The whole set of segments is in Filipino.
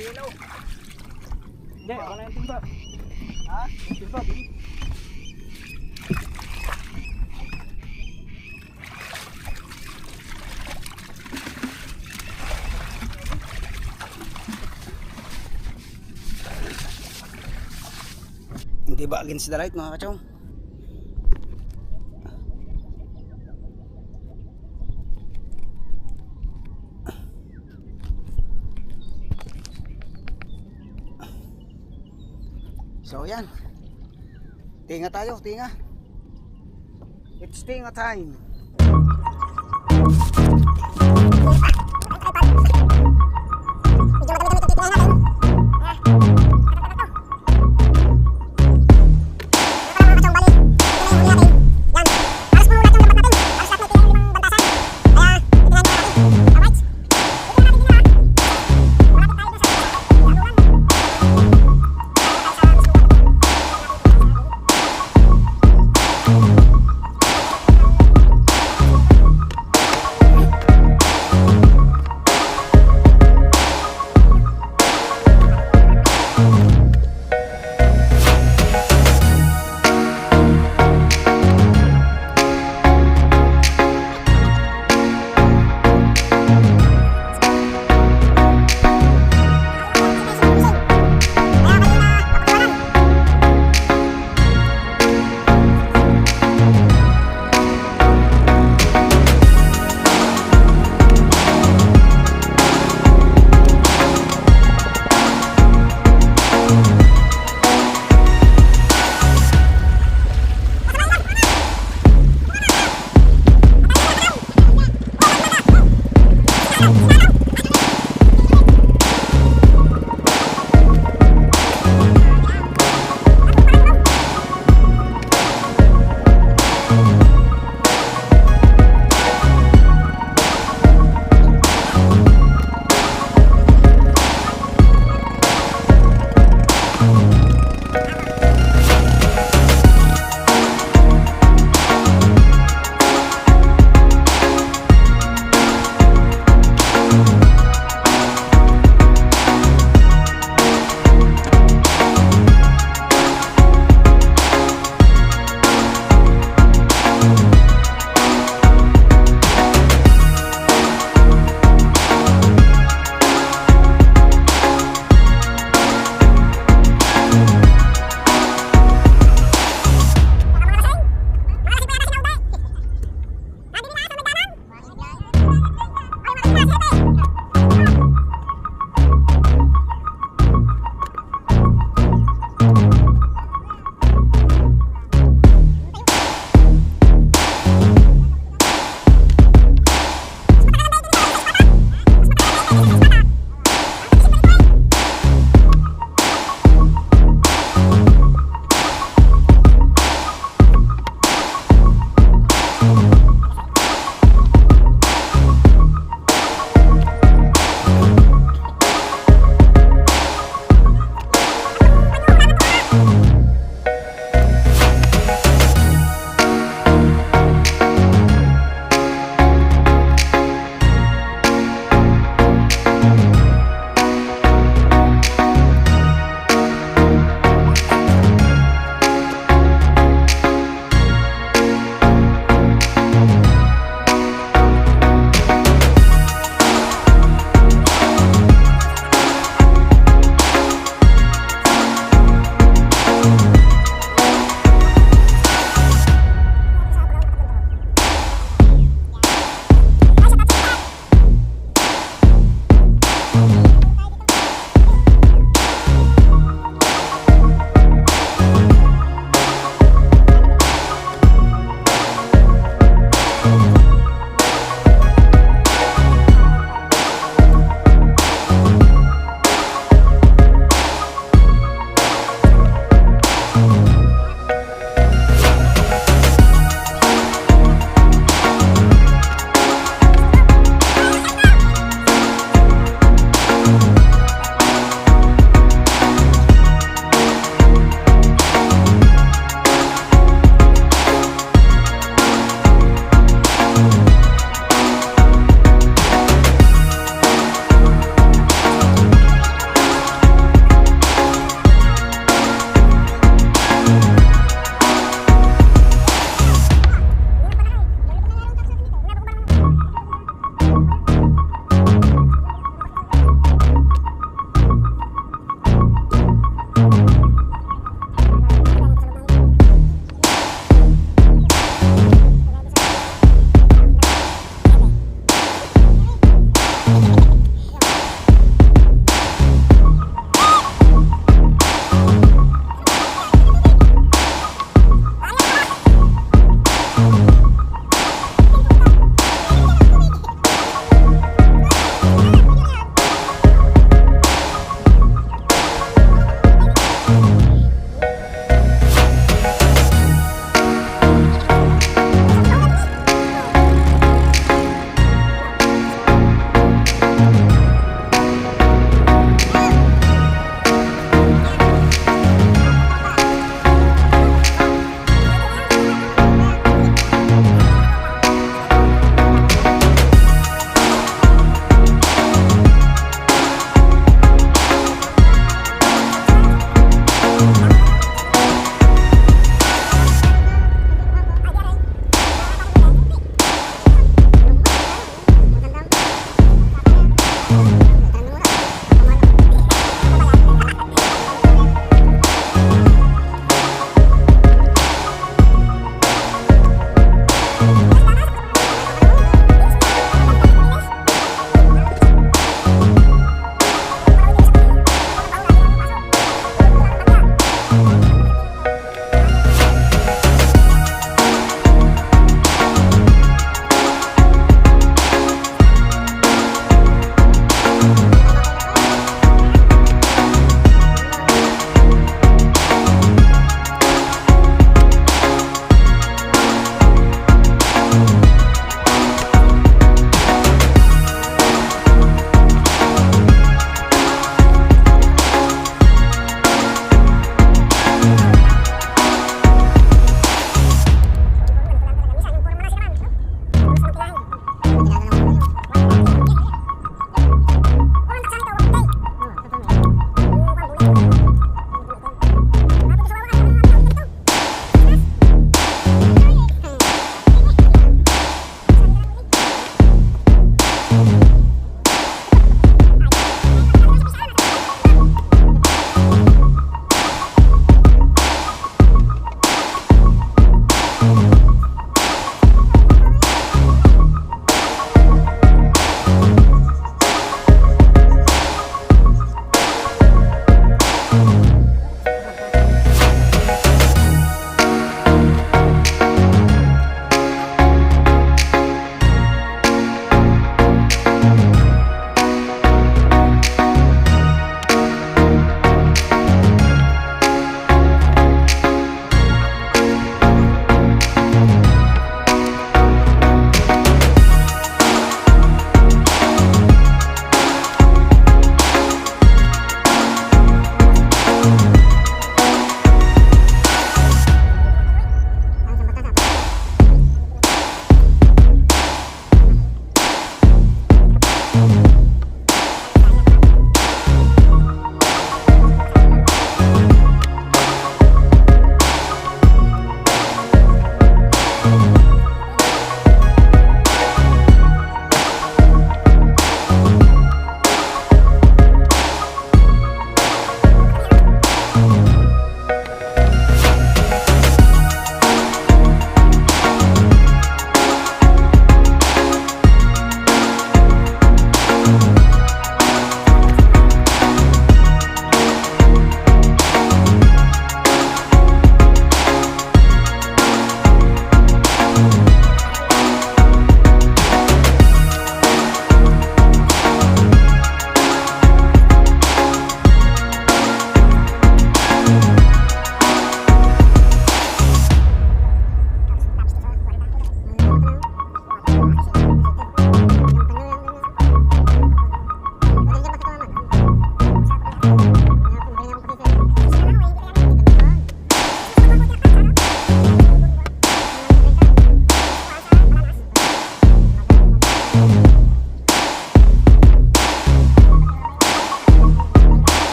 yelo. Hindi, wala yung timba. Ha? Yung timba, di. Hindi ba against the light mga kachong? So yan. Tinga tayo, tinga. It's tinga time.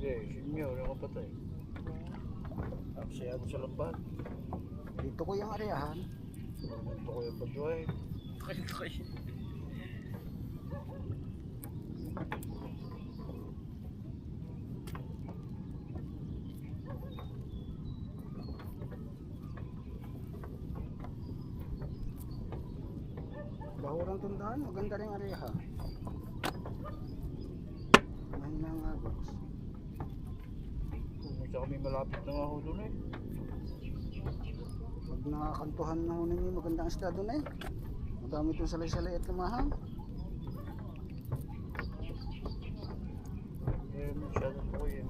Hindi, senior, yung kapatay. Tapos siya sa lambat. Dito ko yung areahan. Ito ko yung pagduhay. Bahurang tundaan, maganda rin areha. Mahina ang agos. Kung kami malapit na nga ho doon eh. Pag nakakantuhan na ho ninyo, magandang isda doon eh. Madami itong salay-salay at lumahang. Eh, masyado po eh.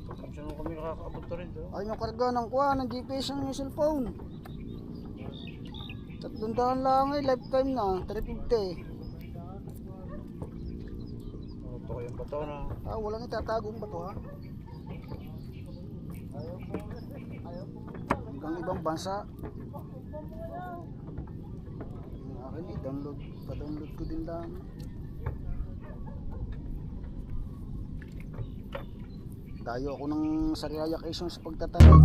Pagkansya mo kami nakakapunta rin doon. Ay, yung karga ng kuha, ng GPS ng cellphone. 300 lang eh, lifetime na, 350. Ano to kayong bato na? Ah, walang itatagong bato ha. Hanggang ibang bansa. Yung akin eh, pa-download ko din lang. Dayo ako ng Sariaya Quezon sa pagtatanim.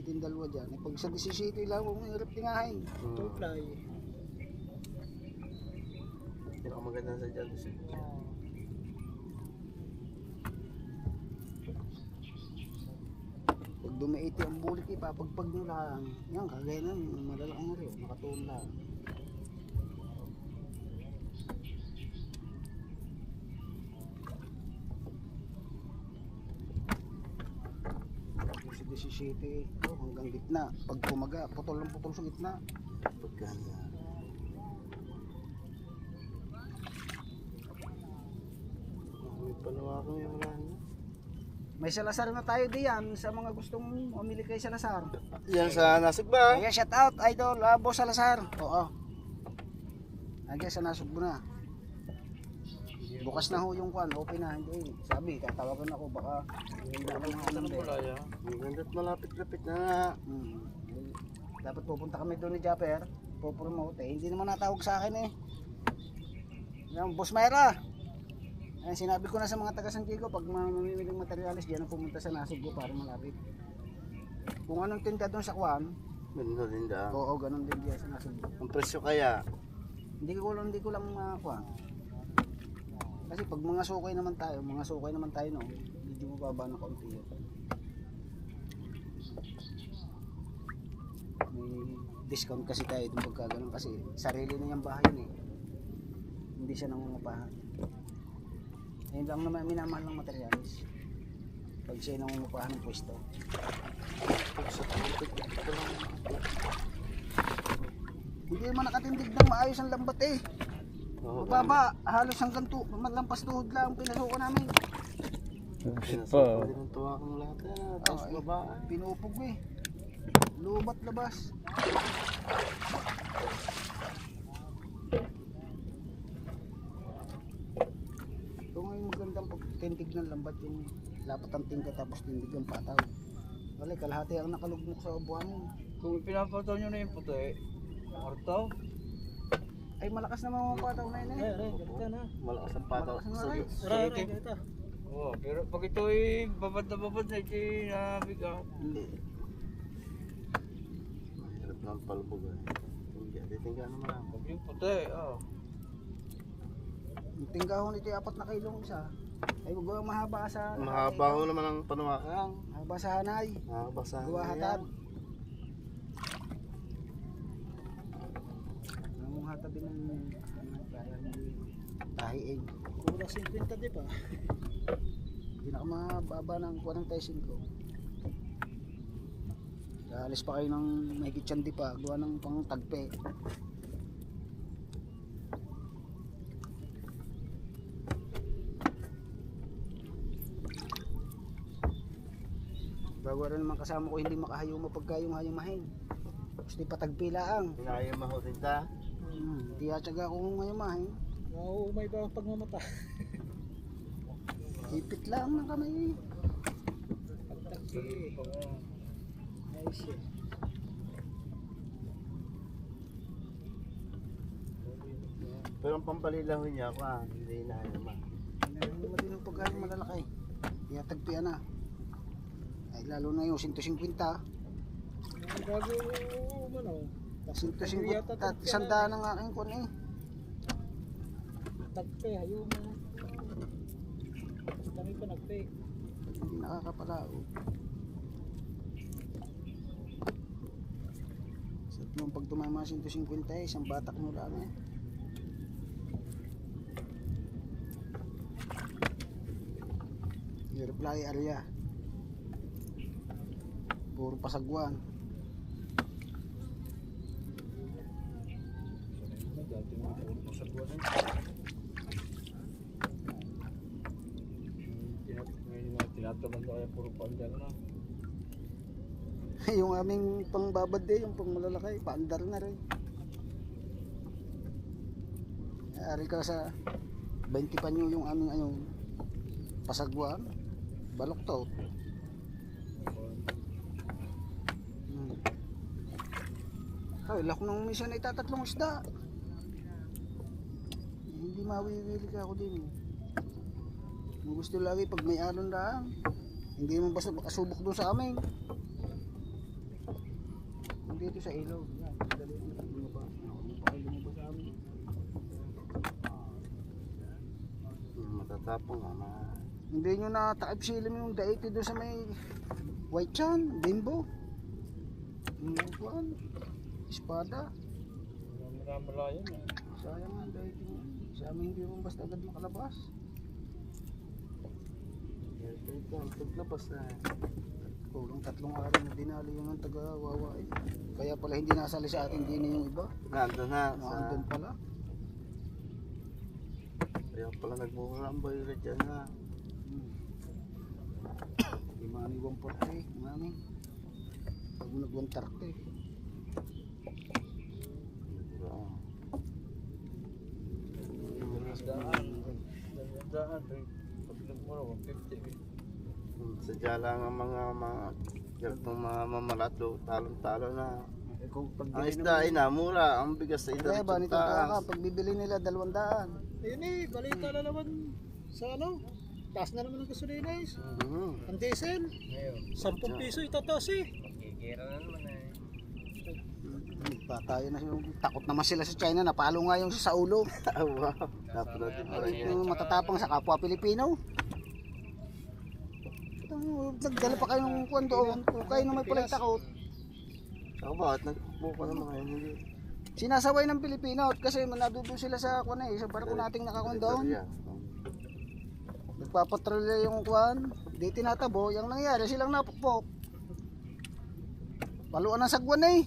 17 dalawa dyan. Eh, pag sa 17 lang, huwag mo hirap tingahin. Two fly. Pinakamaganda sa dyan. Pag dumaiti ang bulik, ipapagpag nyo lang. Yan, kagaya nun, malalaking rin, nakatuon lang. Si 17, oh, hanggang gitna. Pag pumaga, putol lang putol sa gitna. Pagkanda. May panawakan yung wala niya. May Salazar na tayo diyan sa mga gustong umili kay Salazar. Yan sa Nasug ba? Ayan, shout out, idol, Boss Salazar. Oo. Ayan, sa nasog mo na. Bukas na ho yung kwan, open na. Hindi, sabi, tatawagan ako, baka hindi na ako mga number. Ang ganda't malapit-lapit na nga. Dapat pupunta kami doon ni Japper, po-promote eh. Hindi naman natawag sa akin eh. Yung Boss Myra. Ayan, sinabi ko na sa mga taga San Diego, pag mamimiling materialis diyan, pumunta sa nasog ko para malapit. Kung anong tinda doon sa kwan, Ganda din da. oo, ganun din diyan sa nasog ko. Ang presyo kaya? Hindi ko lang kwan. Kasi pag mga sukay naman tayo no, medyo mababa na kaunti yun. May discount kasi tayo dun pagka ganun kasi sarili na yung bahay eh. Hindi siya nangungupahan. Ayun lang naman minamahal ng materialis. Pag siya nangungupahan ng pwesto. Hindi naman nakatindig ng maayos ang lambat eh. Mababa, halos hanggang maglampas tuhod lang ang pinasuko namin. Pwede nang tuwakan mo lahat yan. Tapos Oo, baba. Pinupog eh. Lubat labas. Ito nga yung magandang pagtindig ng lambat yung lapat ang tingka tapos tindig ang pataw. Wala, kalahati ang nakalugmok sa buhangin. Kung pinapataw nyo na yung puti, martaw. Ay malakas naman mga pataw na yun eh. Ganito na. Malakas ang pataw. Malakas na rin. Ganito. Oo, pero pag ito ay babad na ito ay nabigat. Hindi. Hirap lang palubog eh. Titingga naman ako. Pag yung puti, Yung tingka ho nito 4 na kilong isa. Ay wag mahaba sa Mahaba ko naman ang panuwakan. mahaba sa hanay. Mahaba sa Gawa hatad. Namong hatad din ng kaya hindi tahiig. kulang 50 di ba? Hindi na ka mababa ng 45. Alis pa kayo ng may kitchandi pa, gawa ng pang tagpe. Bago rin naman kasama ko hindi makahayuma pagka yung hayumahin. Gusto patagpilaang. Hinaya mahutin ta. Di atsaga ko kung hayumahin. Oo, may ba pagmamata? Hipit lang ng kamay. Pagtagpi. Nice eh. Pero ang pampalilahon niya ako hindi hinaya ma. Hindi mo din ang pagkain malalaki. Kaya tagpian na. Ay lalo na yung 150. Bago ano? 150. Isandaan ang aking kun eh. Tagpi, hayun mo. Dami pa nagpi. Hindi nakakapalao. So yung pag tumama 150 isang batak mo lang eh. Yung reply area. Puro pasagwan. Dati mo puro sa buwan eh. Tinatamad na kaya puro pandar na. Yung aming pangbabad eh, yung pang malalaki, paandar na rin. Ari ka sa 20 panyo yung aming pasagwan, baloktot. Ay, lak nung minsan ay tatatlong isda. Hindi mawiwili ka ako din. Ang gusto lagi pag may alon lang, hindi mo basta makasubok doon sa amin. dito sa ilog. Yan, dali na lumabas. Hindi pa kayo lumabas sa amin. Matatapong ama. Hindi nyo natakip silim yung daiti doon sa may white chan, bimbo. Yung kuwan, espada. Malayo na. Sayang nga daiti mo. Sa amin hindi mo basta agad makalabas. Ito ang paglabas na. Kulang 3 araw na dinali yun ng taga-wawa eh. Kaya pala hindi nasali sa atin din yung iba. Nandun na. Nandun pala. Kaya pala nagmumura ang bayra dyan na. Imani 140, imani. Pag nag-130. Daan. Paglag mo raw, 150. Sadya lang ang mga ganitong mga mamalato, talong-talo na. Eh, kung Ang pagbili isda ay namura, ang bigas ay Kaya ba nito taas. pag bibili nila 200. Ayun eh, balita na naman sa ano, taas na naman ang gasolina eh. Ang diesel, Ngayon, 10 piso itataas eh. magkikira na naman eh. Tayo na yung takot naman sila sa China, napalo nga yung sa ulo. Wow, napanood din pala yun. Yung matatapang sa kapwa Pilipino. Nagdala pa kayo ng kuwan doon, kung kayo naman pala takot. Ako bakit nagbuka naman ngayon hindi? Sinasaway ng Pilipino kasi nandoon sila sa kuwan eh, sa barko nating nakakuan doon. Nagpapatrolya yung kuwan, di tinatabo, yung nangyari silang napukpok. Paluan ng sagwan eh.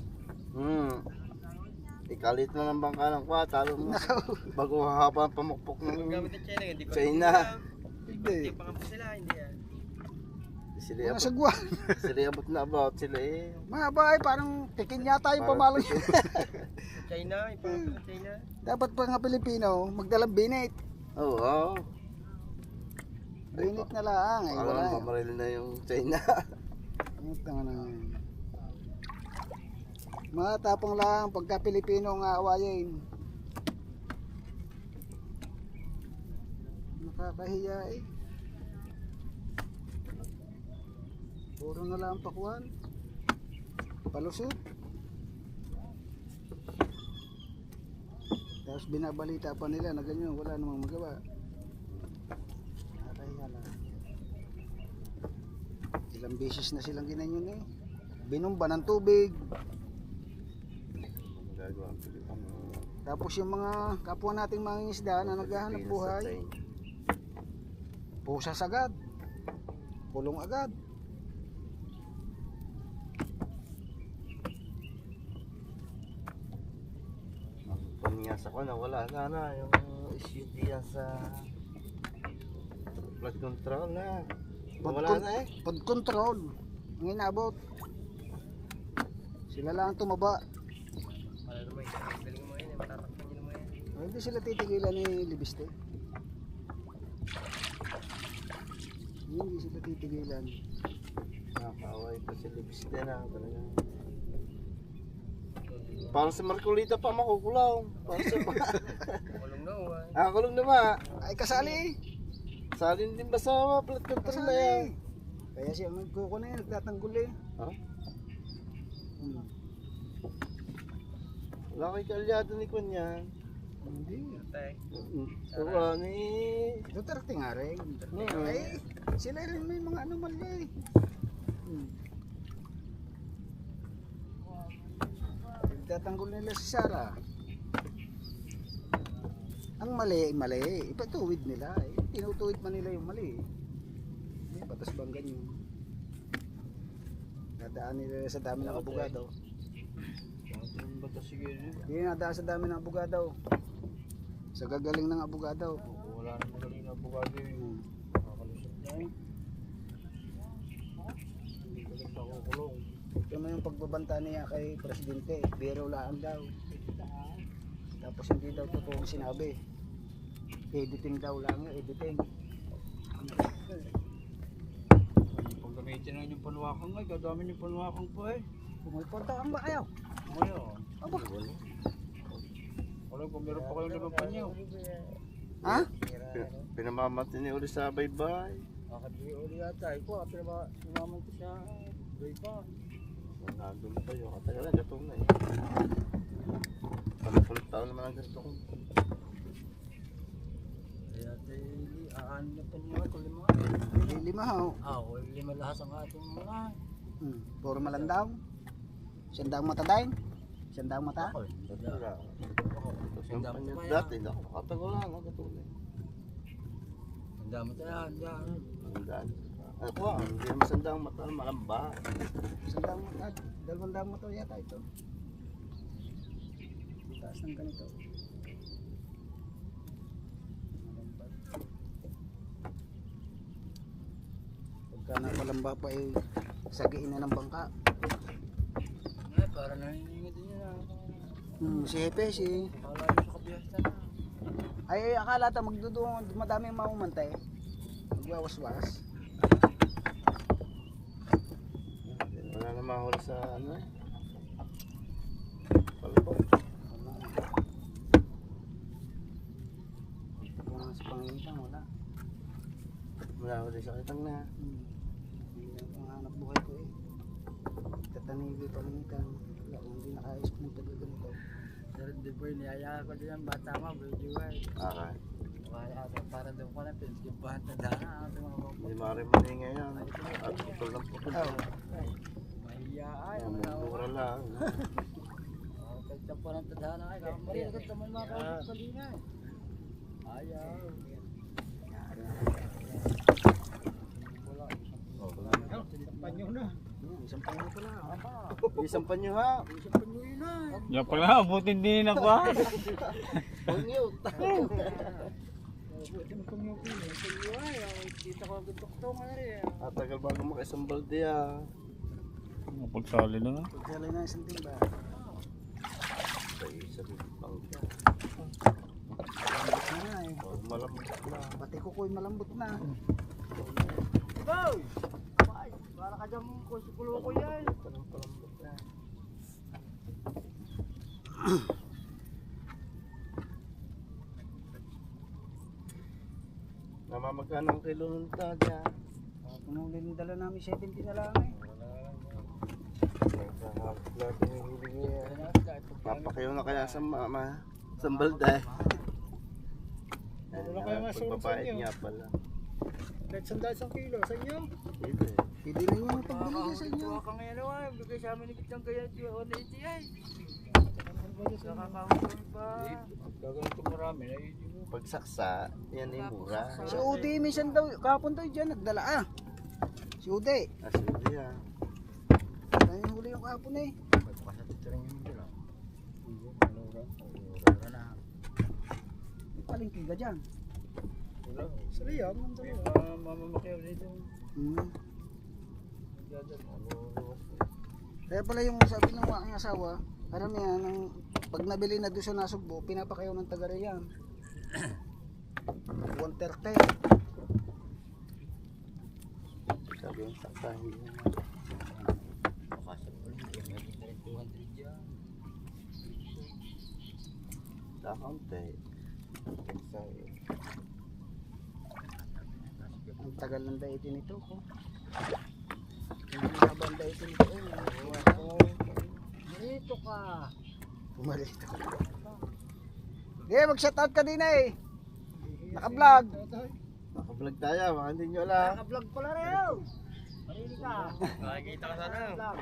Ikalit mo ng bangka ng kwa, talo mo. Bago hahaba ang pamukpok ng Gamit ng China, hindi ko China. Hindi. Hindi pa pa sila, hindi yan. Sila Mga abot, sagwan. sila abot na about sila eh. Mahaba eh, parang tikin yata yung pamalang. China, ipapit ng China. Dapat pa nga Pilipino, magdalang binit. Oo. Binit na lang. Ay, wala. Alam mamaril na yung China. Ito nga na. Matapang lang pagka Pilipino nga awayin. Nakakahiya eh. Puro na lang pakuan. Palusot. Tapos binabalita pa nila na ganyan, wala namang magawa. Nakakahiya lang. Ilang beses na silang ginanyan eh. Binumba ng tubig. Magagawa ang Pilipino. Tapos yung mga kapwa nating mga isda na naghahanap buhay, pusas agad, kulong agad. Panyas ako na wala na yung issue diyan sa flood control na. Wala na eh. Pod control ang inabot. Sila lang tumaba. Wala naman yung galing mo yan, matatakpan nyo naman yan. Hindi sila titigilan ni Libiste. Hindi sila titigilan. Nakakaway pa si Libiste na talaga. Parang si Marcolita pa makukulaw. Parang sa Kulong na uwan. kulong na ba? Ay kasali. Salin din ba sa flood control na yan? Kasali. Kaya siya magkuko na yun, nagtatanggol eh. Ha? Hmm. Wala kay kalyado ni Kwan yan. Hindi. Tay. Tuwa ni... Duterte nga rin. Ay, sila rin may mga anomalya eh. Tatanggol nila si Sara. Ang mali, ipatuwid nila eh. Tinutuwid man nila yung mali. May batas bang ganyan? Nadaan nila sa dami ng abogado. Ang batas sige rin. Hindi nadaan sa dami ng abogado. Sa gagaling ng abogado. Wala na magaling na bugado yung nakakalusot na eh. Hindi ko lang nakukulong. Ito na yung pagbabanta niya kay Presidente. Biro lang daw. Tapos hindi daw totoong sinabi. Editing daw lang yun, editing. Pag gamitin na yung panwakang ay, gadami yung panwakang po eh. Pumuporta ang ba kayo? Ngayon. Aba, Wala kung meron pa kayong limang panyo. ha? Pinamamati ni Uli sa baybay. Nakadiri uli yata. Iko, pinamaman ko siya. Gray pa. Nandun tayo. Katagalan, gatong na eh. Panapulit taon naman ang ganito kong. Kaya tayo, aan na pa mga kulima. Lima ho. Lima lahat ang ating mga. Puro malandaw. Sandang mata daing. Sandang mata. Wala. Yung panyo dati, ako katagalan, gatong na eh. Ang dami tayo, andyan. Sandaan. Ako hindi naman sandang mata, malamba. Sandang mata. 200 mata yata ito. Taas ng ganito. Pagka napalamba pa eh, sagiin na ng bangka. Ay, para naniningin din yun. Si Hepe, si... Akala nyo sa kabiyasta na. Ay, akala ta magdudungan, madaming mamumantay. Magwawaswas. Wala na mahuli sa ano eh. Palpo. Kung sa pangingitang, wala. Wala ko din sa kitang na. Hindi na ang hanap buhay ko eh. Tatanigi pangingitang. Wala, kung hindi nakaayos ng taga ganito. Pero di po, niyaya ko din ang bata mo, video ay. Okay. Para doon ko na, pinskipahan tanda na. Ang mga mga Hindi marimanin ngayon. At putol ng putol. mahiya ay. Mura lang. Kaya pa ng tanda na ay. Marina ka naman mga kalina. Ayaw. Panyo na. Isang panyo pala. Isang panyo ha. Isang panyoy na. Yan pala, buti din na ba? Panyo. Buti mo kong yung pili. Panyo ay. Dito ko agad-doktong na rin. At tagal bago makisang balde ah. Pagsali na nga. Pagkalay na isang timba. Sa isa bang Malambot na nga eh. malambot na. Pati kukoy malambot na. Boy! Ay, para ka dyan kulo ko yan. Palambot na. Namamagkano ang kilo ng tadya? Nung dala namin 70 na lang eh. Papakayo na kaya sa mama. Sa balde. Wala kayo nga sulit sa Pagbabayad inyo. niya pala. Kahit sandal isang kilo sa inyo. Dito eh. Pwede rin yung pagbili sa inyo. Tuwa ka ngayon ay. Bigay sa amin ni Kitang kaya 180 ay. Nakakahulong pa. Gaganito marami na yun. Pagsaksa, yan ay mura. Si Udi minsan daw, kahapon daw dyan nagdala ah. Si Udi. Asili ah. Kaya yung huli yung kahapon eh. May palengke ka dyan. Sa Riyadh, ang dalawa. Mamamakyaw dito. Kaya pala yung sabi ng aking asawa, alam niya, nang pag nabili na doon sa Nasugbo, pinapakayaw ng Tagarayan. 130. Sabi yung saksahin niya. Makasap ko rin. May 200 dyan. Sa kaunti. Saksahin. Ang tagal ng daitin nito ko. Hindi na ba ang daitin nito eh. Dito ka. Pumalito. Mag-shoutout ka din eh. Naka-vlog. Naka-vlog tayo, mga hindi nyo alam. Naka-vlog pala rin. Marili ka. Nakikita ka sana.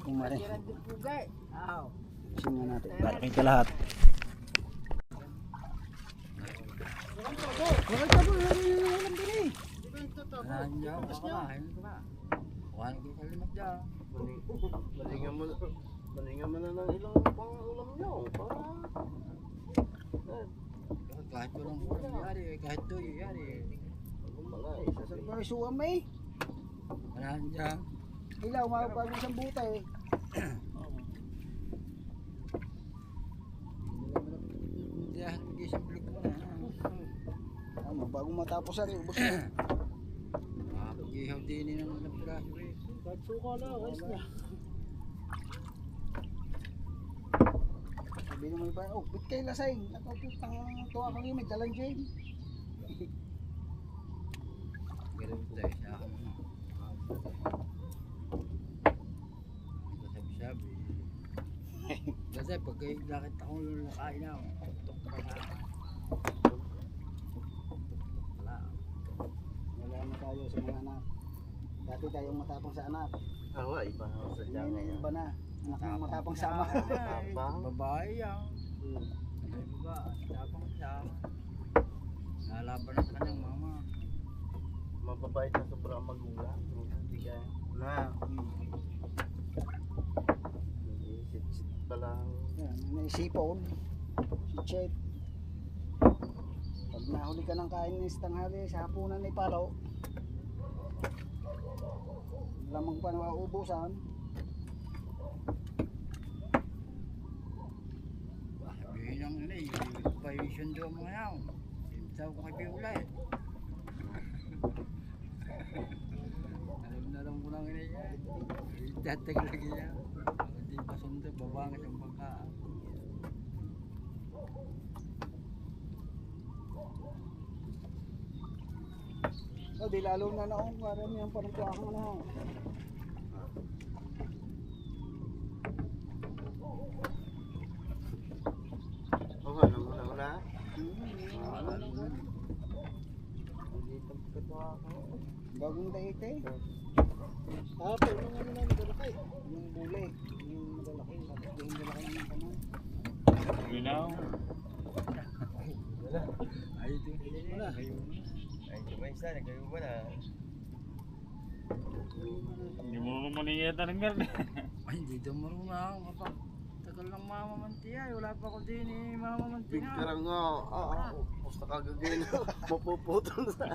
Kumari. Kiran din pugay. Aw. Sino natin. Malaking ka lahat. Bakit ka po? Alam din eh. Nandiyan ka ka. Hindi ka. Kuhan ko sa limot dyan. Balingan mo na ng ilang pang-ulam nyo. Para... Kahit walang ulam yari. Kahit tuyo yari. Malay. Sa pagkasuam eh. Nandiyan. Ilaw, mapapagod isang buta eh. Hindi ah. Hindi isang vlog mo na. Tama, bago matapos ari, ubos na. Pag-ihaw din ng piraso rin. Kahit suka na, ayos na. Sabi naman iba, oh, bit kayo lasay. Nakaputang tuwa kang imig, dalang Jane. Ganun tayo sa akin. kayo nakita kong lulakain na. Tuktok pa na. Wala. Wala na tayo sa mga anak. Dati tayong matapang sa anak. Awa, iba na sa dyan Ngayon ngayon. iba na. Anak ng matapang sa ama. Tapang. Babae yan. Ay baba, tapang siya. Nalaban na sa kanyang mama. Mababait na sobrang magulang. Hindi kaya. Na. Sit-sit pa lang. Yan, naisipon. Si Chet. Pag nahuli ka ng kain ng tanghali sa hapunan ni Palo, lamang pa na mauubusan. Sabihin lang nila eh, pa yung sundo mo yan. Sabi ko kay Piula eh. Alam ko lang nila yan. Tatag lagi niya. Hindi pa sundo, babangas ang bangka. O di lalo na noong karamihan pa rin ko ako na. Oo, ano mo na wala? Hindi pagkatawa ko. Bagong daite. Pero nung ano na, malalaki. Yung bule. Yung malalaki. Yung malalaki ng kamay. Ginaw. Ay, ito wala. Ay, kumay sa nagkayo ba na? Hindi mo naman maningita ng garden. Ay, hindi daw marunong kapag tagal lang mamamantiya. Wala pa ko din eh, mamamantiya. Bigkarang nga, basta kagagin. Mapuputol sa...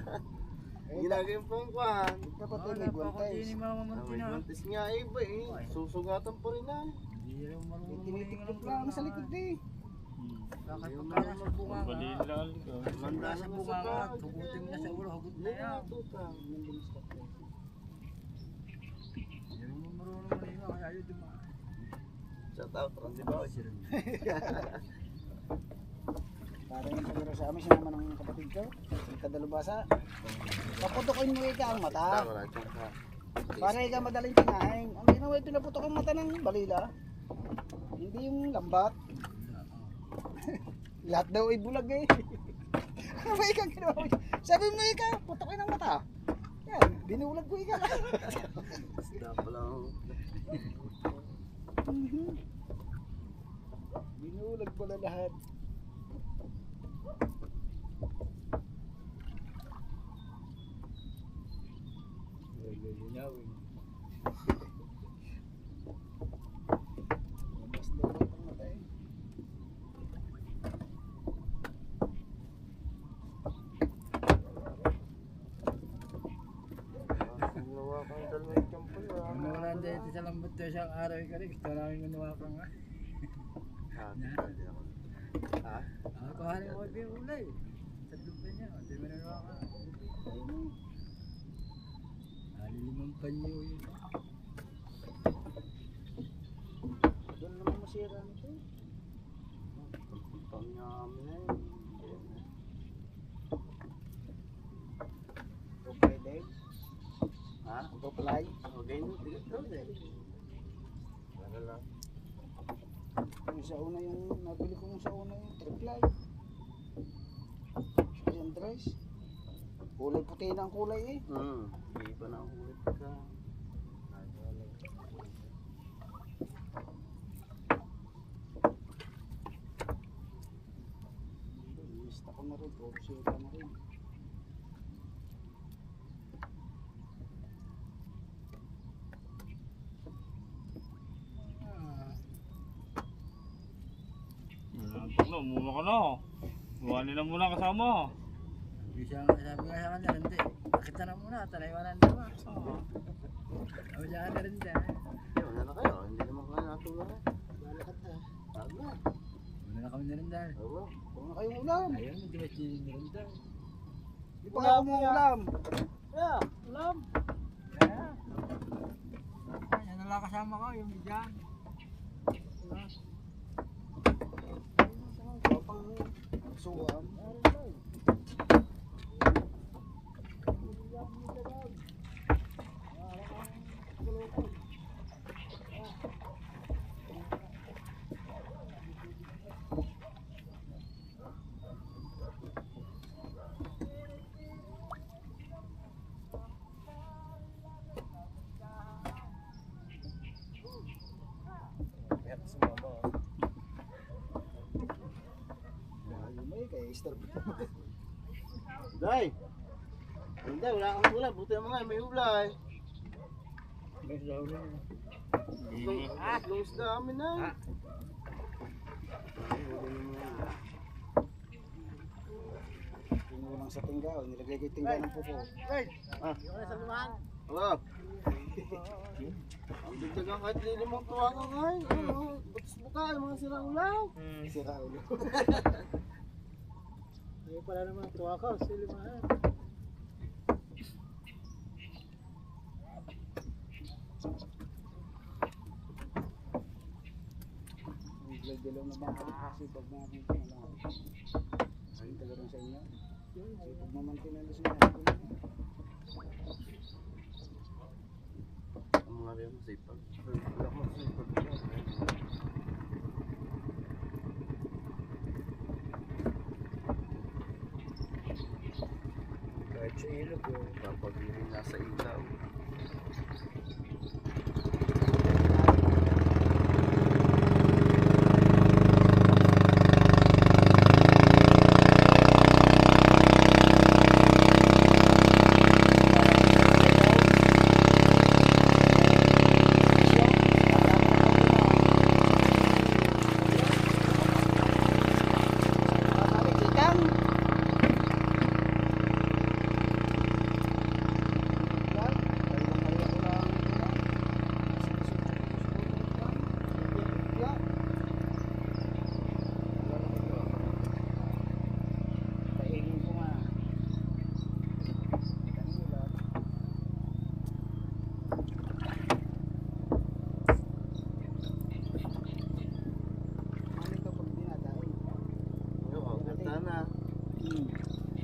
Ginagay pong kwan. Dapat Wala may pa ko din guantes. eh, mamamantiya. May mantis nga iba eh. Susugatan pa rin na. Hindi daw marunong Tinitiklop lang sa likod eh. Bakit pagka nasa bunga nga, Bali lang ko. pagka nasa bunga nga, tugutin mo na sa ulo, hugot na yan. Hindi mo marunong malima, kaya yun dumaan. Shout out, Randy Boy. Para yung siguro sa amin, sinama ng kapatid ko. Yung kadalubasa. Paputokin mo ika ang mata. Wala dyan ka. Para ika madaling tinahin. Ang ginawa, pinaputok ang mata ng balila. Hindi yung lambat. Lahat daw ay bulag eh. Ano ba ikaw ginawa mo? Sabi mo ikaw, putokin ang mata. Yan, binulag ko ikaw. Basta pala ako. Binulag pala lahat. Labas daw ang mata eh. Ginawa kang dalawang champo yun. Ano wala dito sa lambot to isang araw ka rin, gusto namin ginawa ka nga. Ha? Ako kuhanin ko yung ulay. Sa lupa niya, hindi mo nagawa ka. Nalilimang panyo yun. Doon naman masira nito. Pang namin na yun. Okay, Dave. Ha? Pagpapalay. Okay, tigat daw din. Wala lang. Yung sa una yung nabili ko yung sa una yung triplay. Yung dress. Kulay puti na ang kulay eh. Iba na ang ulit ka. Lista ko na rin. Puro sita na rin. Ano, muna ka na. Buwanin na muna kasama. Sabi nga sa kanya, hindi. Pakita na muna, tanaywanan na ba? Sabi siya ka na rin dyan. Wala na kayo. Hindi naman kayo natulungan. Lalakad na. Tama. Wala na kami na rin dyan. Oo. Huwag na kayong ulam. Ayun, hindi ba siya na rin dyan? Di pa ako mga ulam. Yeah, ulam. Kaya. Yan na lang kasama ko, yung dyan. Kapang suwam. disturb. Day! Hindi, wala kang hula. Buti naman nga, may hula eh. Tatlong isda kami na. Pinulang sa tingga, o nilagay ko yung tingga ng pupo. Hello? Ang dagdagan kahit lilimang tuwa ka ngayon. Butas buka, yung mga sirang ulaw. Sira ulo. Ngayon pala naman tuwa ka, silimahan. Dilaw na ba kasi pag mga dito na lang. Ang tagaroon sa inyo. Kasi pag mamantinan sa inyo. Ang mga rin masipag. Wala ko masipag. Kahit sa ilog Kapag hindi nasa ilaw.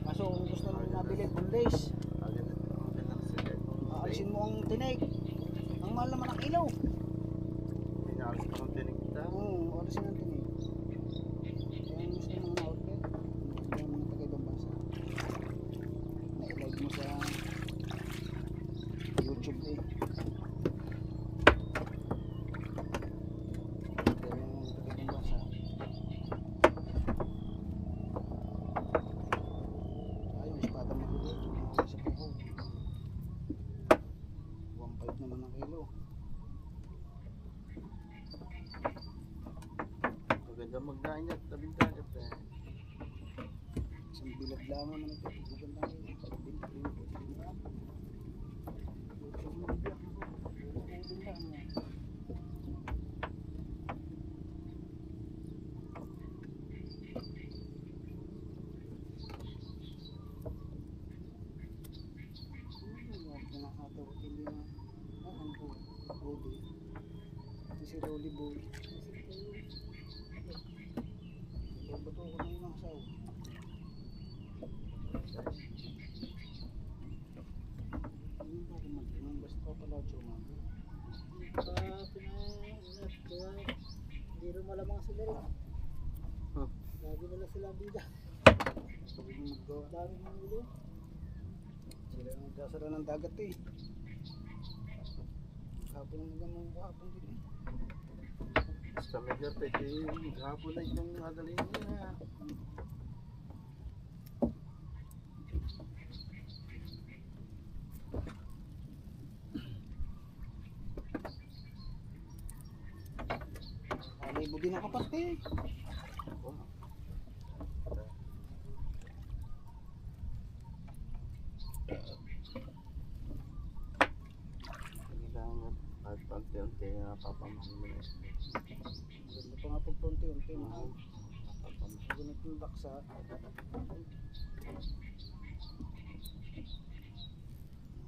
Kaso kung gusto mo mabili bundays, aalisin mo ang tinig. Ang mahal naman ang ilaw. Pinalis pa ng tinig kita. Oo, aalisin ang tinig. Kaya ang gusto mo mga outlet, yung mga taga-ibang bansa. Na-live mo sa YouTube eh. Kaya yung mga taga-ibang bansa. Ayun, espada mo dito. Sa puho. 1.5 naman ang kilo. Maganda magdain at tabing dagat eh. Isang bilad lamang naman ito. Magandang kilo. Hindi na ano po, Rudy. Ito si Rolly Boy. Bato ko na yung asaw. Ano ba kung mag-inang basta pala chumago? Pinangat, kaya hindi rin malamang sila rin. Lagi nila silang bida. Sabi mo maggawa. Dami ng ulo. Sila ang nagkasara ng dagat eh. Hapon ang magandang kahapon din eh. Sa medyo pwede maghapon na itong adalhin niya. Alibo din ako pati. Kailangan at unti-unti napapamahal mo na. Maganda pa nga pag unti-unti mahal. Napapagunit yung baksa.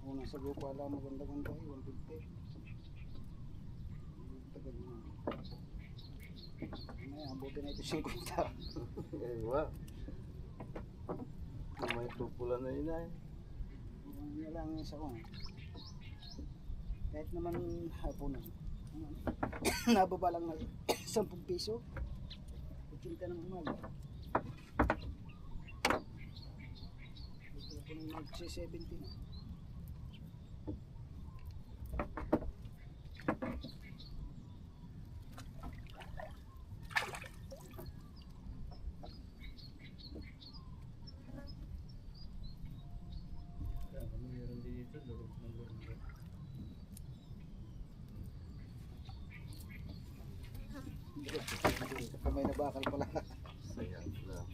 Ako nasa gupa lang maganda-ganda eh. 150. Tagal na. May abutin na ito 50. Eh, wow. May tupulan na yun ay. Ano lang yung isa ko. Kahit naman hapon na. Nababa lang na 10 piso. 80 ng umaga. Ito po nang mag-70 na. may nabakal pala. Saya lang.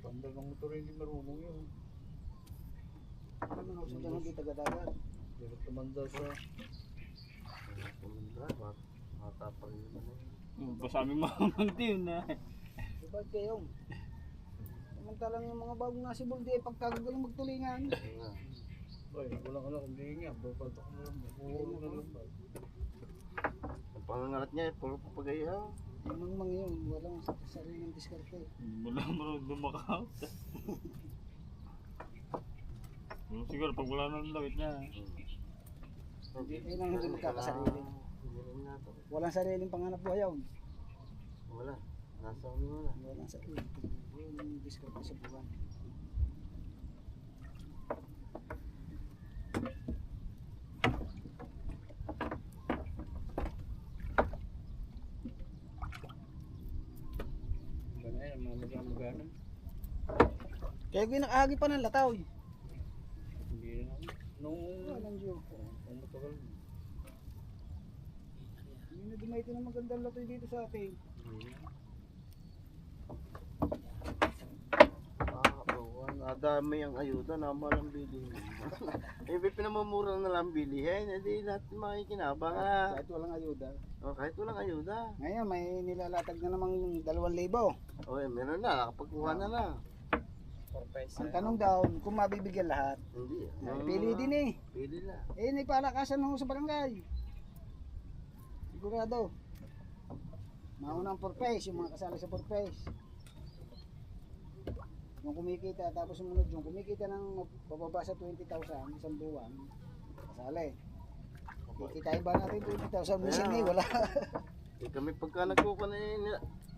Pandal ng motor hindi marunong yun. Ano nang sa dyan hindi taga-dagat? Hindi ko tumanda sa... Tumanda, matapang yun naman. Basta aming mamanti yun na. Diba kayo? Samantalang yung mga bagong nasibol di ay pagkagagaling magtulingan. Ayun nga. Ay, walang anak, hindi nga. Babatok mo lang. Buhuro na lang. Ang pangangalat niya, puro papagayaw. Yung mga yun, walang sariling diskarte. Wala marunong dumakaw. Siguro pag wala nang lawit niya. Yun ang hindi magkakasarili. Hindi rin nga to. Walang sariling panganap buhay yun. Wala. Nasa amin wala. Walang sariling. Yung diskarte sa buwan. Ganyan, ang mga magana. Kaya ko yung nakahagi pa ng lataw. Hindi rin ako. Nung... Walang Diyo. Ang matagal. Hindi na dumay ito ng magandang latoy dito sa atin. Nadami ang ayuda na malang bilihin. Eh, pinamamura na lang bilihin. Hindi lahat makikinabang ah. Kahit walang ayuda. O, kahit walang ayuda. Ngayon may nilalatag na namang 2,000. O, meron na. Nakapagkuha na na. Ang tanong daw kung mabibigyan lahat. Hindi. Pili din eh. Pili na. Eh, may palakasan ho sa barangay. Sigurado. Mauna ang purpose, yung mga kasali sa purpose. Yung kumikita, tapos sumunod yung kumikita ng bababa sa 20,000 isang buwan, kasali. Kikitain ba natin 20,000? Minsan eh, wala. Eh, kami pagka nagkuha na yun,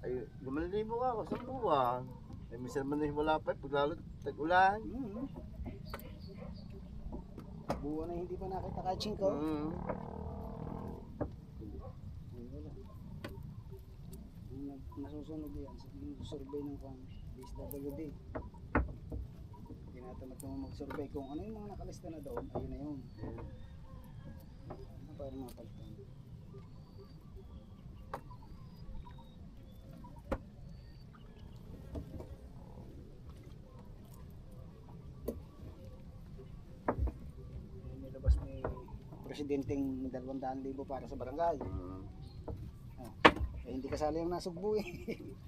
ay, 5,000 ako sa buwan. Eh, minsan man na wala pa, paglalo tag-ulan. Buwan na hindi pa nakita kahit 5. Mm. Wala. Nasusunod yan, yung survey ng DSWD. Tinatamad naman mag-survey kung ano yung mga nakalista na doon, ayun na yun. Ano para mga palitan? May labas ni presidenteng 200,000 para sa barangay. Mm. Eh, hindi kasali yung nasugbo eh.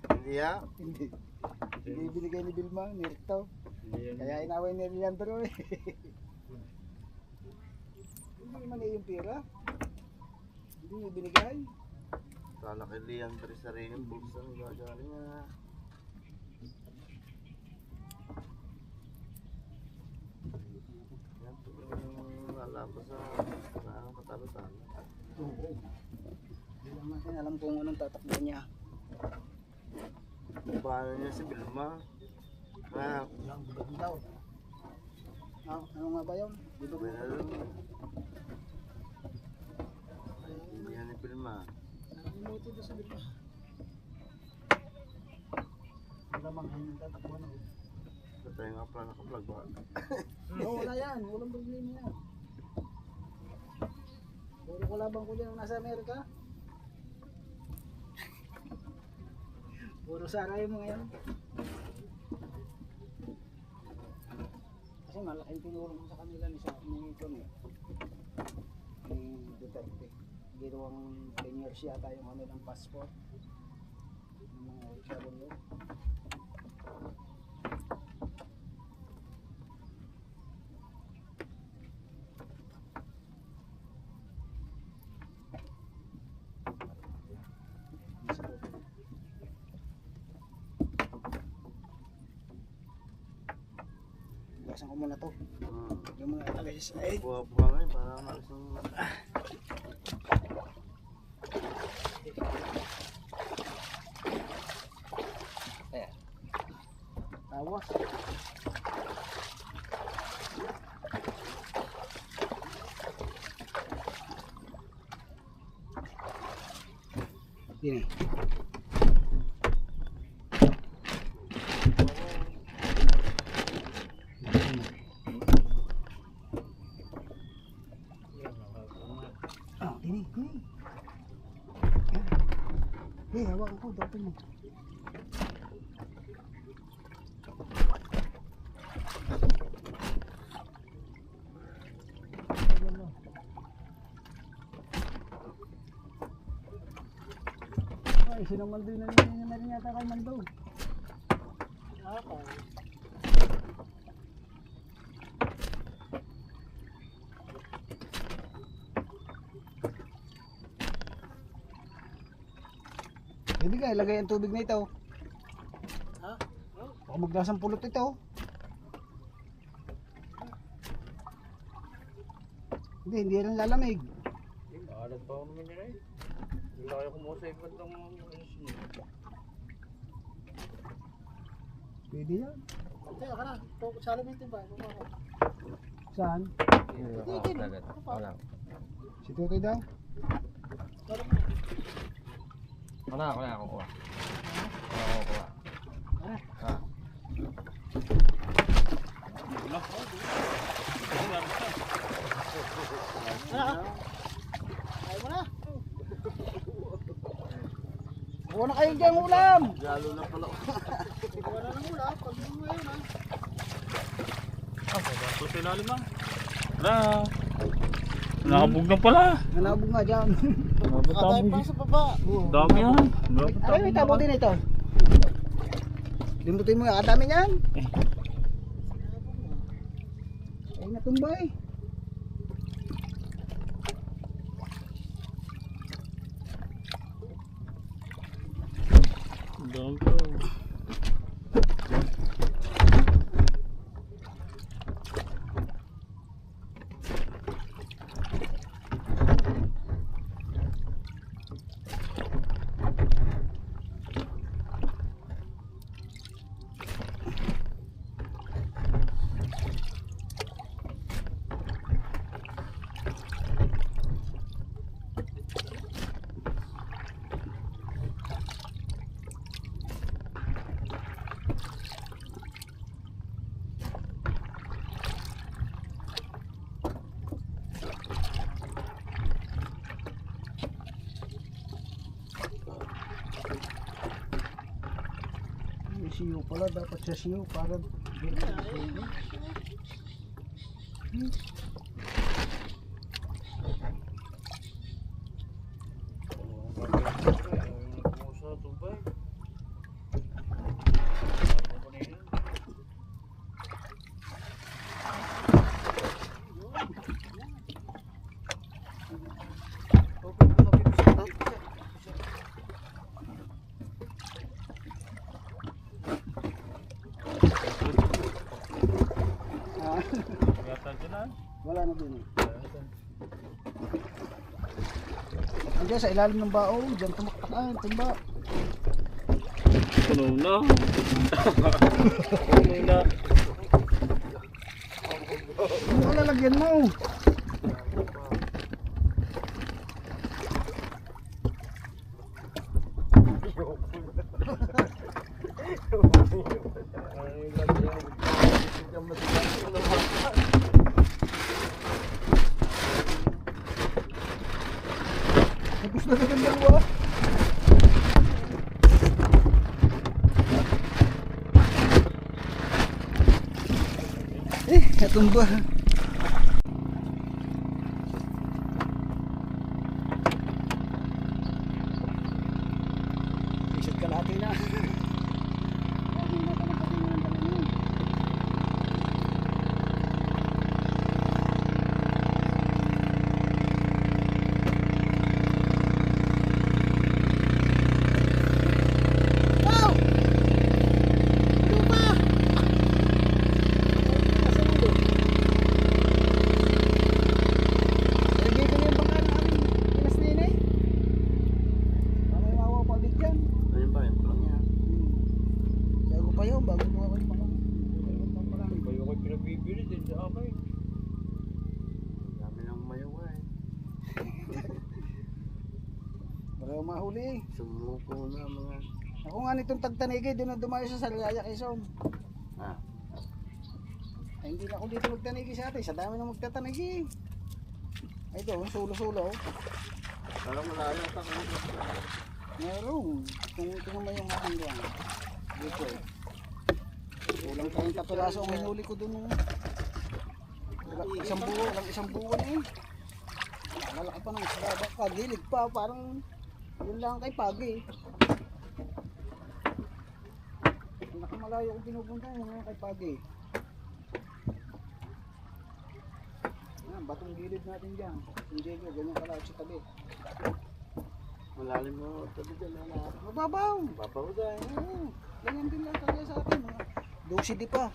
Hindi ah. Hindi. Hindi binigay ni Vilma, ni Rito. Hindi yan. Kaya inaway ni Leandro eh. Hindi naman eh yung pera. Hindi yung binigay. Sana kay Leandro sa rin yung bulsa ng gagaling na. Yan po yung nalapas sa katalo-talo. Hindi lang natin alam kung anong tatakbo niya. Paano niya si Vilma? Ah, Lang, budog daw. Ano nga ba yun? Budog may na. alam. Ay, hindi yan ni Vilma. Nakalimutin doon sa Vilma. Wala mang hanyang tatakbo na. Sa tayo nga pala naka-vlog ba? Oo, wala yan. Walang problema yan. Puro kalabang ko dyan ang nasa Amerika. Puro saray mo ngayon. Kasi malaking tinulong sa kanila ni Tony. Ni Duterte. Ginawang 10 years yata yung kanilang passport. Yung mga OFW. Gasan ko muna to. Yung mga alis. Ay, Buha-buha ngayon para maalis ng... tawas. Ini. Ah, ini. Hawakan ko, dapat mo. Ay, sinang Maldo na rin yata kay Maldo. Ako. Pwede ka, ilagay ang tubig na ito. Ha? Baka maglasang pulot ito. Hindi yan lalamig. Alat pa ako naman yun eh. Hindi kaya kumuha sa iba't ng Pwede yan. Teka ka na. Salamitin ba? Ako. Saan? Tigil. Si Tutoy daw? Ako na kukuha. Ayaw mo na. Kuha na kayo dyan ulam! Lalo na pala. Wala nang wala. Pag mo ngayon ha. Ito sa ilalim lang. Wala. Nakabog na pala. Nanabog nga dyan. Katay pa sa baba. Dami yan. Ay, may tabo din ito. Limutin mo yan, ang dami niyan. Ay, natumbay. Dami pa. May siyo pala, dapat siya siyo para wala na din. Andiyan sa ilalim ng baong, diyan tumaktakan, timba. Puno na. Puno na. Ano ka lalagyan mo? Tapos na sa dalawa. Natumba. Isip ka natin na. Ayun ba, yung pulang yan. Bago pa yun, bago ko ako yung pangang. Kayo ko'y pinagbibili din sa amay. Dami ng mayawa eh. Para mahuli. Sumuko na mga... Ako nga nitong tagtanigi, doon na dumayo sa Sariaya Quezon. Ah, Ay, hindi na ako dito magtanigi sa atin, sa dami na magtatanigi. Ay doon, sulo-sulo. Parang malayo sa kulit. Meron. Tingnan mo yung aking doon. Dito eh. Kulang 30 piraso ang hinuli ko doon. Isang buwan eh. Lalaki pa ng isda. Baka gilid pa. Parang yun lang kay Pagi. Nakamalayo kong pinupunta yun lang kay Pagi. Yan, batong gilid natin dyan. Hindi ko, ganyan kalahit sa tabi. Malalim mo tabi dyan. Mababaw. Babaw dahil. Oo, ganyan din lang talaga sa atin. 12 di pa.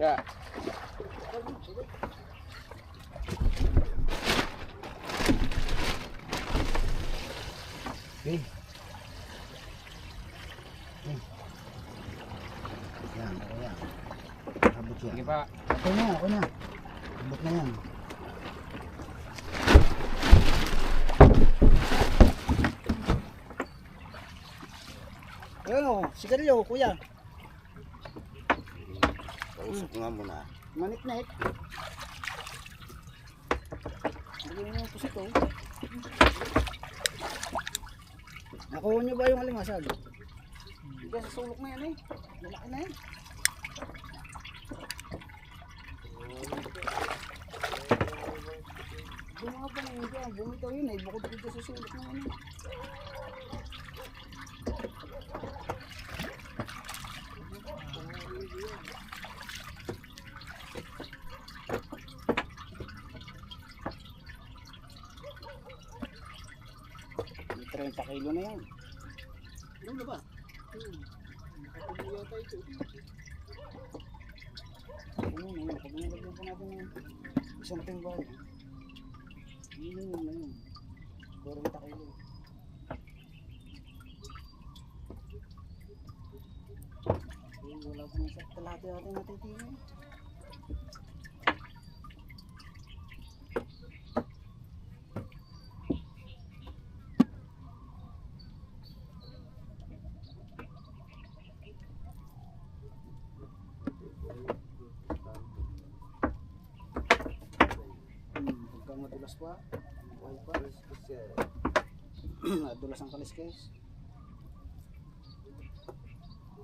Yeah. Okay. Yan, ako yan. Abot yan. Sige pa. Ako na. Abot na yan. Ayun o, sigarilyo, kuya. Pausok nga muna. Manik-nek. Bigyan niyo yung pusit o. Nakuha niyo ba yung alimasag? Hindi sa sulok na yan eh. Malaki na yan. Bumaka pa na yun dyan. Bumitaw yun eh. Bukod dito sa sulok na yan eh. May 30 kilo na yan. Ano na ba? Nakapagod yata ito. Ano na yun? Pag nalagyan po natin ng isang timbang. Yun na yun. 40 kilo. Wala po sa kalahati natin natitingin. Pagka madulas pa, buhay pa. Nadulas ang kaliskes.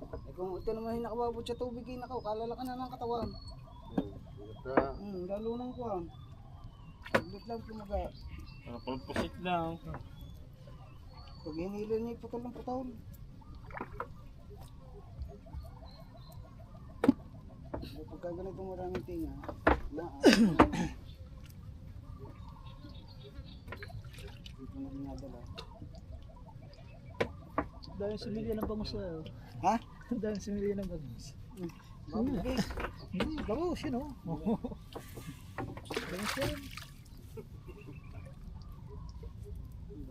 Eh kung ito naman nakababot sa tubig, kalala ka na ng katawan. Lalo nang kuha. Ulit lang pumaga. Pagpusit lang. Pag hinilo niya, putol ng putol. Pagka ganito maraming tinga, dito na dinadala. Dahil si Milya ng bangus sa'yo. Ha? Dahil si Milya ng bangus. Babig. Hindi, bangus yun o. Bangus yan.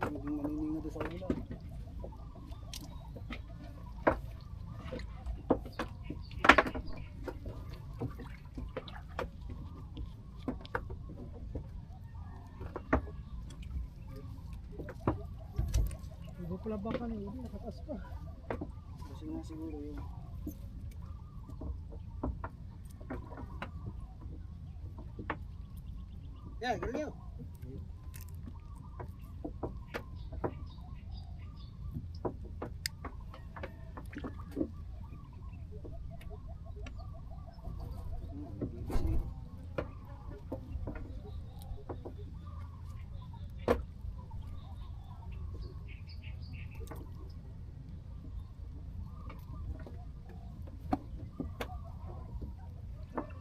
Naging manininga doon sa kanila. Iba pala baka na hindi, nakataas pa. Kasi nga siguro yun. Yeah, galing yun.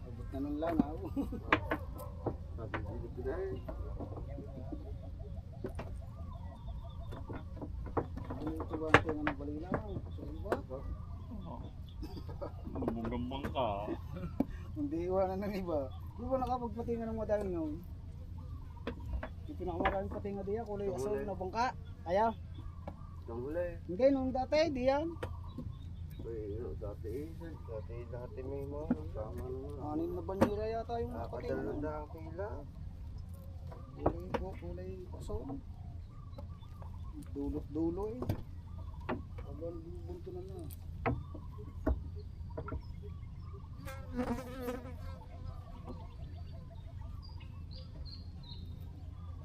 Abot na nung langaw. Pabilib dahil. Ano ito ba ang tinga ng balila? Sorry ba? Gambang ka. Hindi iwanan ng iba. Di ba nakapagpatinga ng madami ngayon? Yung pinakamaraming patinga diya, kulay asal na bangka. Ayaw. Nang huli. Hindi, nung dati, di yan. Dati lahat may mo. Tama naman. 6 na banyera yata yung patinga. Nakadalanda ang pila. Kulay asal. Dulot-dulo eh. Abang bunto na na.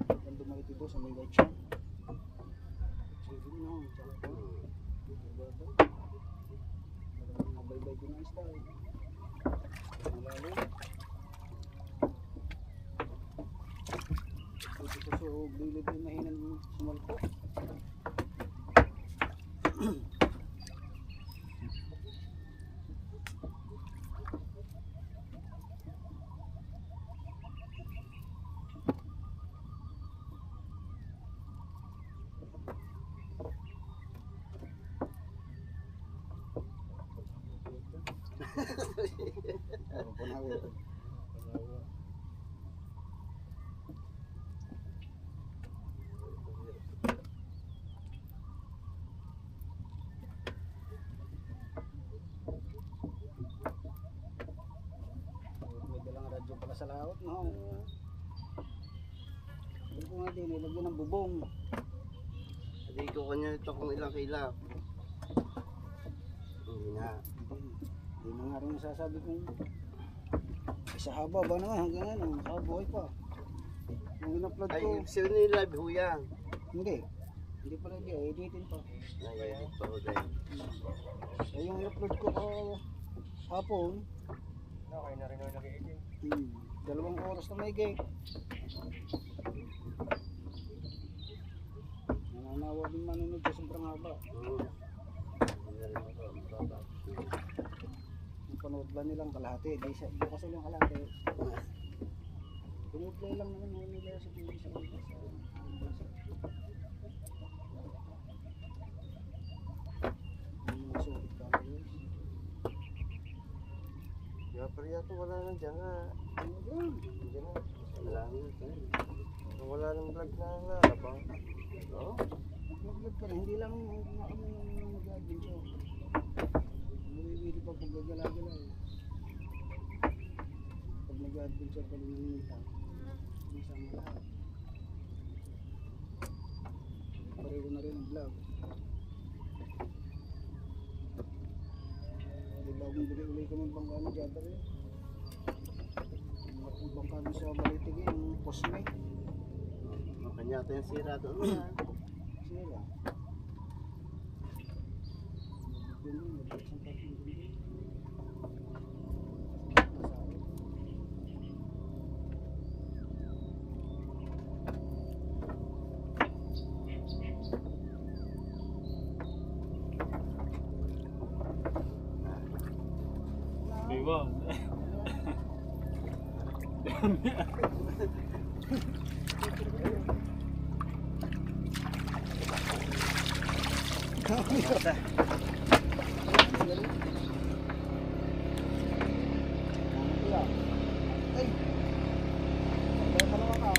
Ang dumait dito sa may white shop. Sige na, tsaka po. Nabaybay din ang style. Malalim. Dito sa bilid yung mahinan sumalpo. Ano po na ito? May dalang radyo pala sa laot, no? Hindi ko nga din, nilagyan ng bubong. Hindi ko kanya ito kung ilang kilap. Hindi na. Hindi mo nga rin nasasabi kung isa haba ba naman hanggang ano, nakabuhay pa. Nung in-upload Ay, ko, sino yung live ho yan? hindi pala hindi, editin pa. Nag-edit pa ho dahil. Eh, yung in-upload ko hapon, Okay na rin ako nag-edit. 2 oras na may gate. Nananawa din manunod sa sobrang haba. Hindi na rin ako. Mababa. Yung panood ba nilang kalahati, di kasi yung kalahati. Pinuplay lang naman nila sa TV sa kanila. Yung mga sulit cameras. Kaya pa rin yato wala nang dyan nga. Ano yan? Hindi na. Wala nang dyan. Wala nang vlog na lalabang. Oo. Mag-vlog ka na, hindi lang kami nang mag-adventure. Nawiwili pa pag gagala-gala eh. Pag nag-adventure ka rin ng ita, isama lahat. Pareho na rin ang vlog. Di bagong bili ulit kami ng bangkano dyan pa rin. Ang bangkano sa Balitigi, yung postmate. Kanya ito yung sira doon na. Sila. Yun yun, nag-isang tatlong bili. Masakit. Diba? Ay! Kaya pala ka.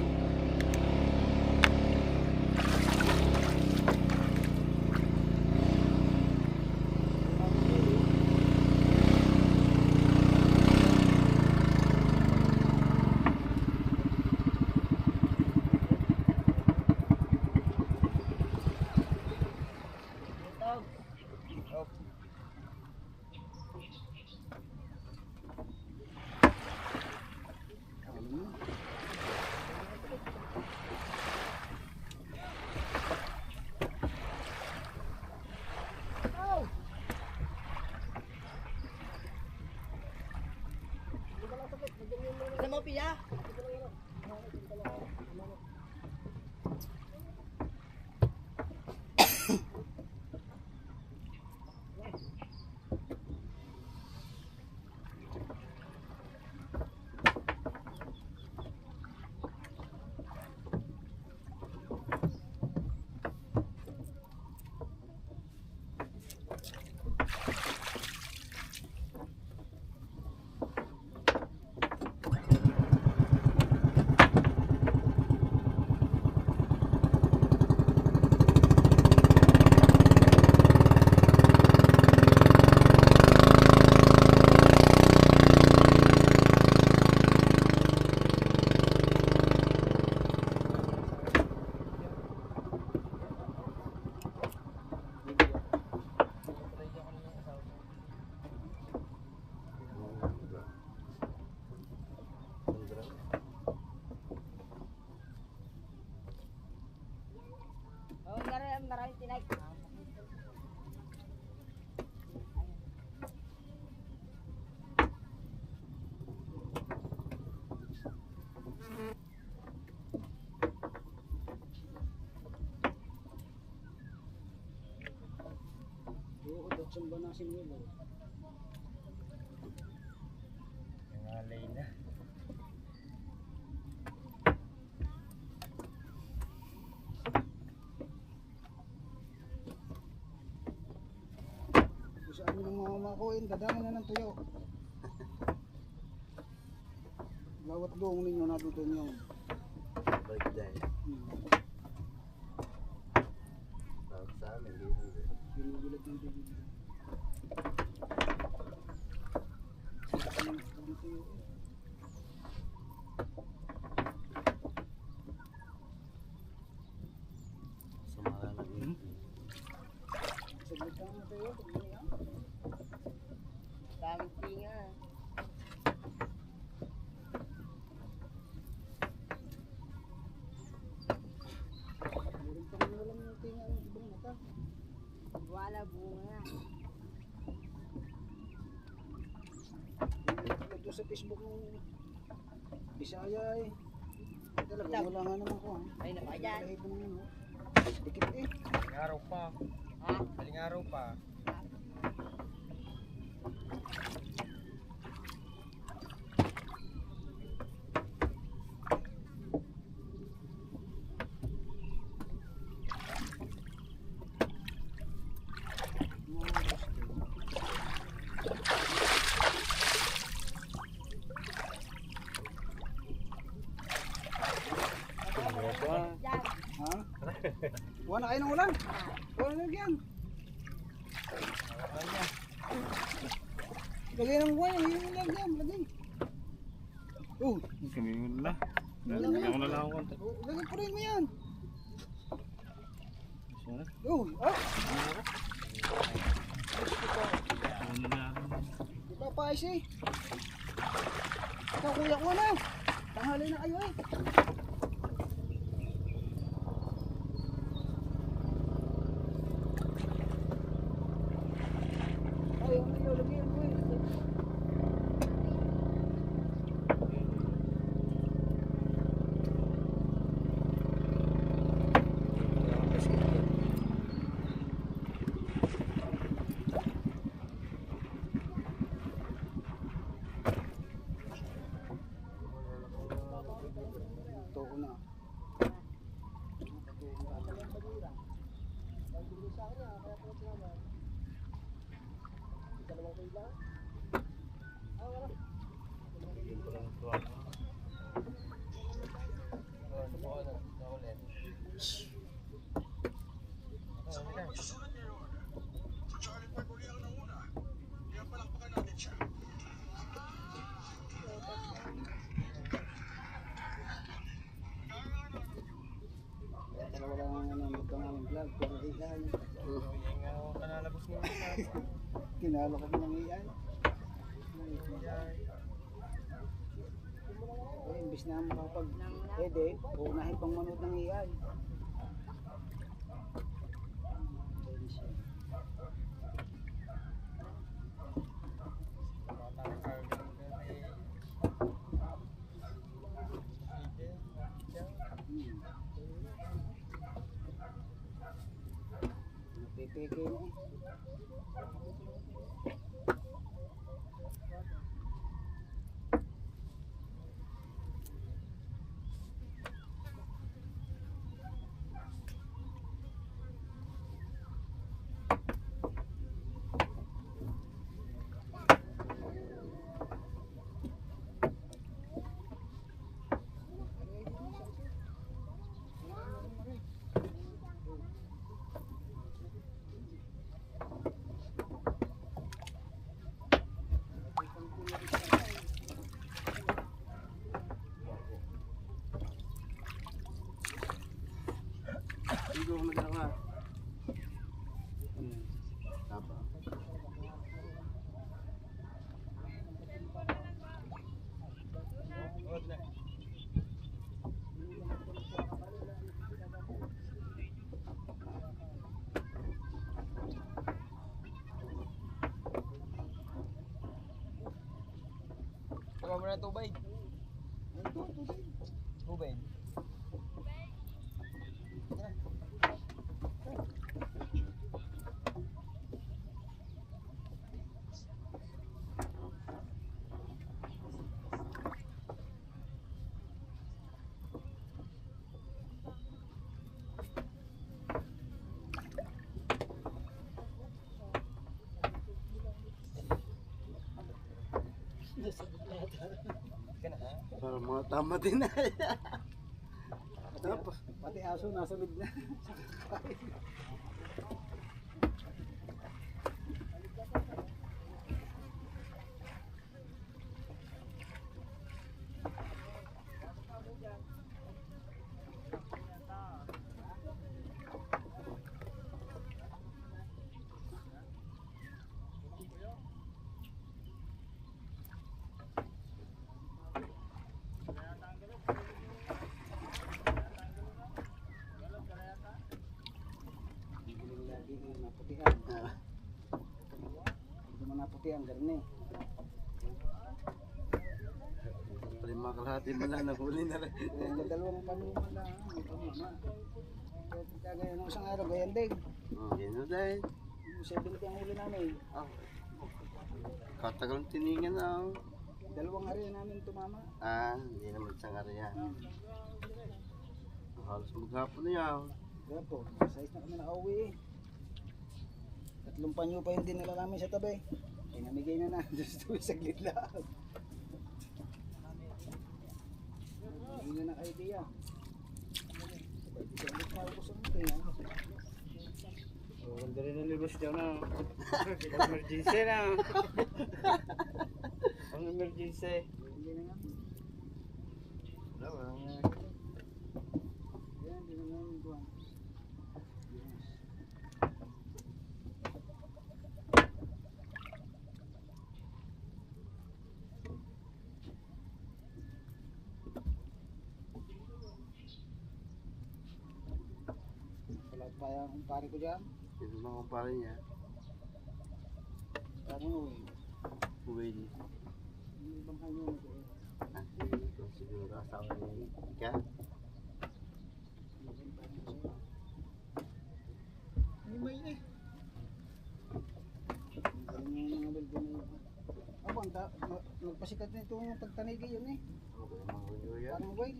ng sinulo. Nangalay na. Kung saan mo nang mamakuin, dadami na ng tuyo. Bawat buong ninyo nadudun yung Bagday. Tawag sa amin, dito din. binubulat ng bibig. Saka ka ng tuyo. Sumara na din. Saglit ka ng tuyo, pag ganyan. Daming tinga. Meron pa rin walang yung tinga ng ibang mata. Wala bunga. Ito sa Facebook ng Bisaya eh. Talaga wala nga naman ko ha. Ay, na ba yan? Kahit naman yun, oh. Dikit eh. Daling araw pa. Ha? Daling araw pa. Mga gusto. Yan. Ha? Buwan na kayo ng ulan. Buwan na yan. Lagay ng buwan, yung ulan yan, lagay. Oh, Kami na. Lalagyan ko na lang ako konti. lagay pa rin mo yan. Siya. Oh, ah, Ano na. di pa paayos eh. Ikaw kuya ko na. Tanghali na kayo eh. Ay, yung ilaw, lagyan mo eh. Ito ko na. Wala nga nanonood ka ng vlog, pero AI. Kinalo ko ng AI. Eh, imbis na makapag-edit, unahin pang manood ng AI. Napipigay na eh. Sigo, magandang ka. Tapa. Tama mo na tubig. Tubig. Para mga tama din na. Tapos, Pati aso nasa mid na. Bibiling lagi yung naputihan. Hindi mo naputihan, ganun eh. pala yung mga kalahati mo lang, nahuli na rin. Yung dalawang panuma lang, may panuma. Kaya pagkagaya nung isang araw, gayan din. Yan na dahil. Yung 70 ang huli namin. Ah, katagal tiningan na. Dalawang area namin tumama. Hindi naman isang area. Halos maghapon na yan. Kaya po, size na kami nakauwi eh. 3 panyo pa yung dinala namin sa tabi. Pinamigay na na, just to saglit lang. Hindi na kayo tiya. Isang lit maubos ang tiya. Ganda rin ang libas dyan na. Emergency na. Ang emergency. Hindi na nga. Wala nga. Yan, hindi na nga yung buwan. Wala pa yung pare ko dyan. Ito mga kumpare niya. Pare mo eh. Pwede. Hindi bang kayo mo ito eh. Ito siguro asawa ni Ika. Himay eh. Galing yung mga baldo na yun. Ako, nagpasikat na itong pagtanigi yun eh. Okay, mga huyo yan. Parang boy.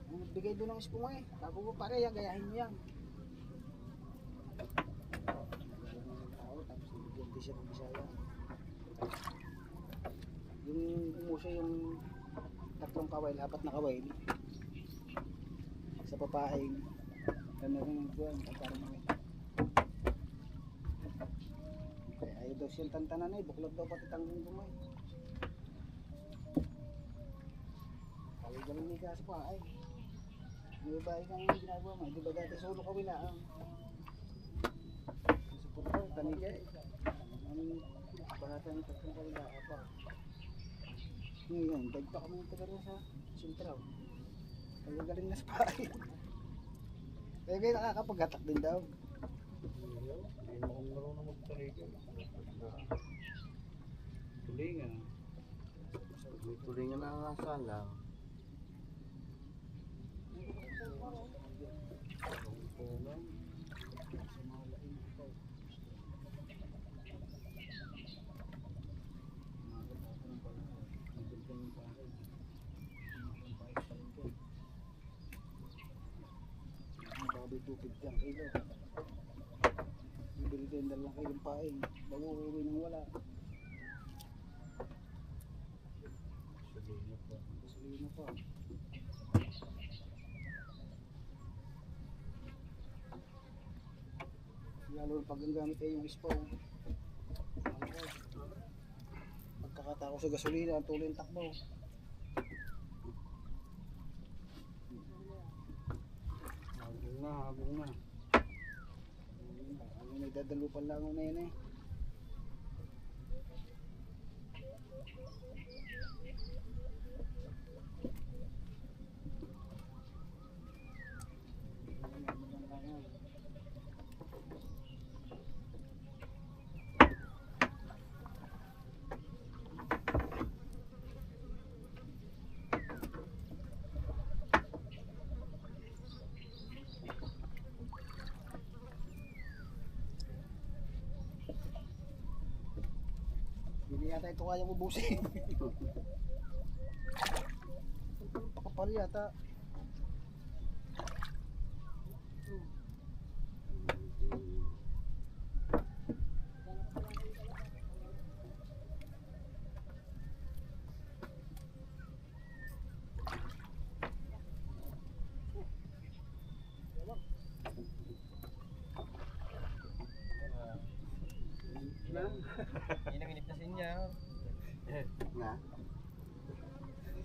Ang nagbigay doon ng espuma eh. Tapos ko pare, gayahin mo yan. Tapos nabigyan din siya ng Bisaya. Yung umuso yung 3 kawail, 4 na kawail. Sa papaing. Ano rin yung buwan, parang mga. Kaya ayaw daw siyang tantanan eh. Buklog daw pati tanggung bumay. Kaya galing ni kaso pa ay. May bahay kang ginagawa mo. Di ba dati solo kawila ang. Support ko, tanigay. Ang bahatan ng 3 kawila pa. Ngayon, dagpa kami ng taga rin sa Sintraw. Kaya galing na sa bahay. Kaya kayo nakakapag-hatak din daw. Hindi mo kung marunong magtaligo. Tulingan. May tulingan na ang asala. Baboy 250 ang kilo. Bibili din 2 kilong paing. Bago uwi nang wala. Gasolina pa. Lalo pag ang gamit ay yung ispaw. Pagkakatako sa gasolina, ang tuloy ang takbo. Habong na. Ano nagdadalupan lang ako na yun eh. Hindi yata ito kayang ubusin. Pakapal yata.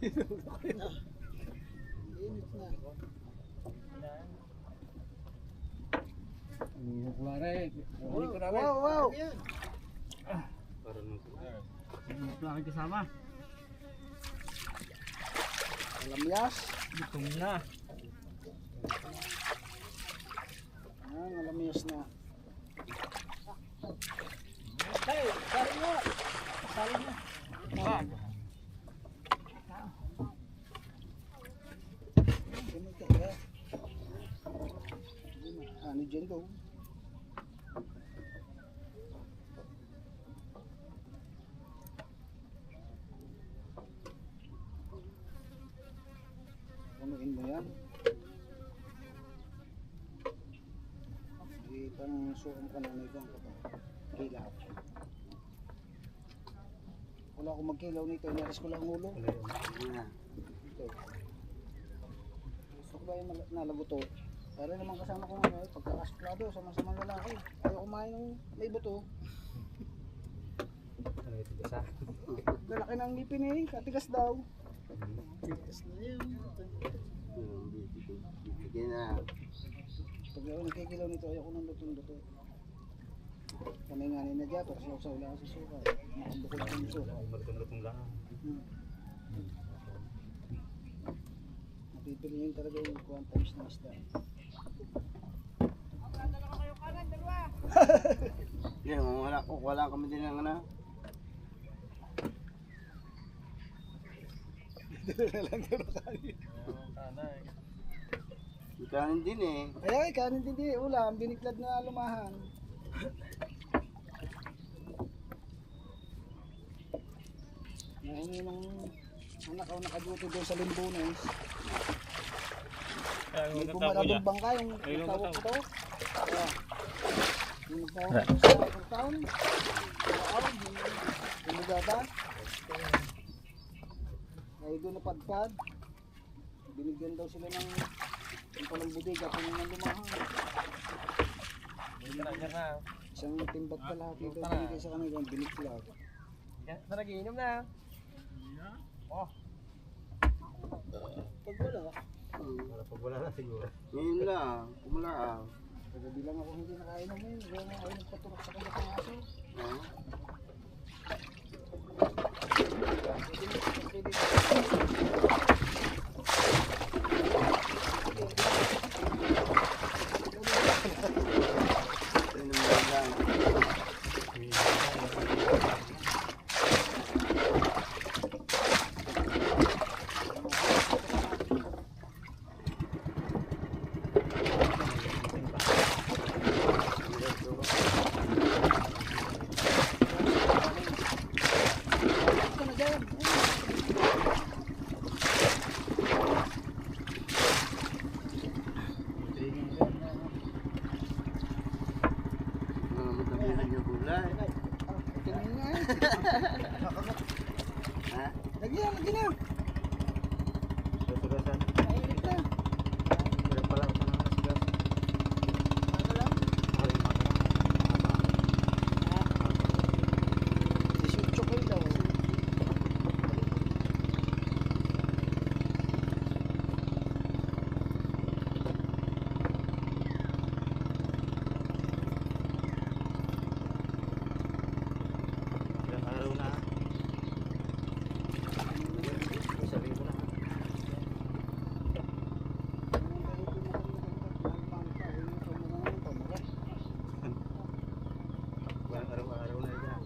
Init na. Wow, wow. Yan. Laki kasama. Alamyas. Gutom na. Alamyas na. Ano dyan daw? Punuin mo yan. Parang suong ka na may ibang kilaw. Wala akong magkilaw nito, inaris ko lang ang ulo. Ito. Gusto ko ba yung nalabuto? Para naman kasama ko ngayon, pagkakasuklado, sama-samang lalaki. Ayaw kumain ng may buto. Lalaki ng ngipin eh, katigas daw. Tigas na yun. Bibigyan na. Pag ako nagkikilaw nito, ayaw ko ng lutong-luto. Kami nga ni Nadya, pero siya wala kasi suka. Makambukod ng suka. Marutong-lutong lang. Napipili yun talaga yung quantities ng isda. Yan, wala kami din ng ano. Kanin din eh. Ay, kanin din di ulam, biniklad na lumahan. Nahingi ng anak ko nakaduto doon sa Limbones. May bumarabong bangka yung tawag ko. Kaya, yung nagtawag ko sa town. Yung lugaba. Ay doon napadpad. Binigyan daw sila ng yung palang budig at yung lumahan. Isang timbat kalahati daw binigay sa kanila yung biniklag. Naragiinom na. Pag wala, Pag wala na siguro. Ngayon lang, kumula. kagabi lang ako hindi nakainom eh. Kaya nga ako nagpaturok sa kanya ng aso. Ito na dyan. Matabihan yung gulay. Tingnan nga eh. Ha? Lagyan na. Susugasan. Mainit na. Hirap pala ako na nasigas. Ano lang? Ay, mata. 18 kayo daw. Ilang araw na. Isang linggo na. Walang araw-araw na yan.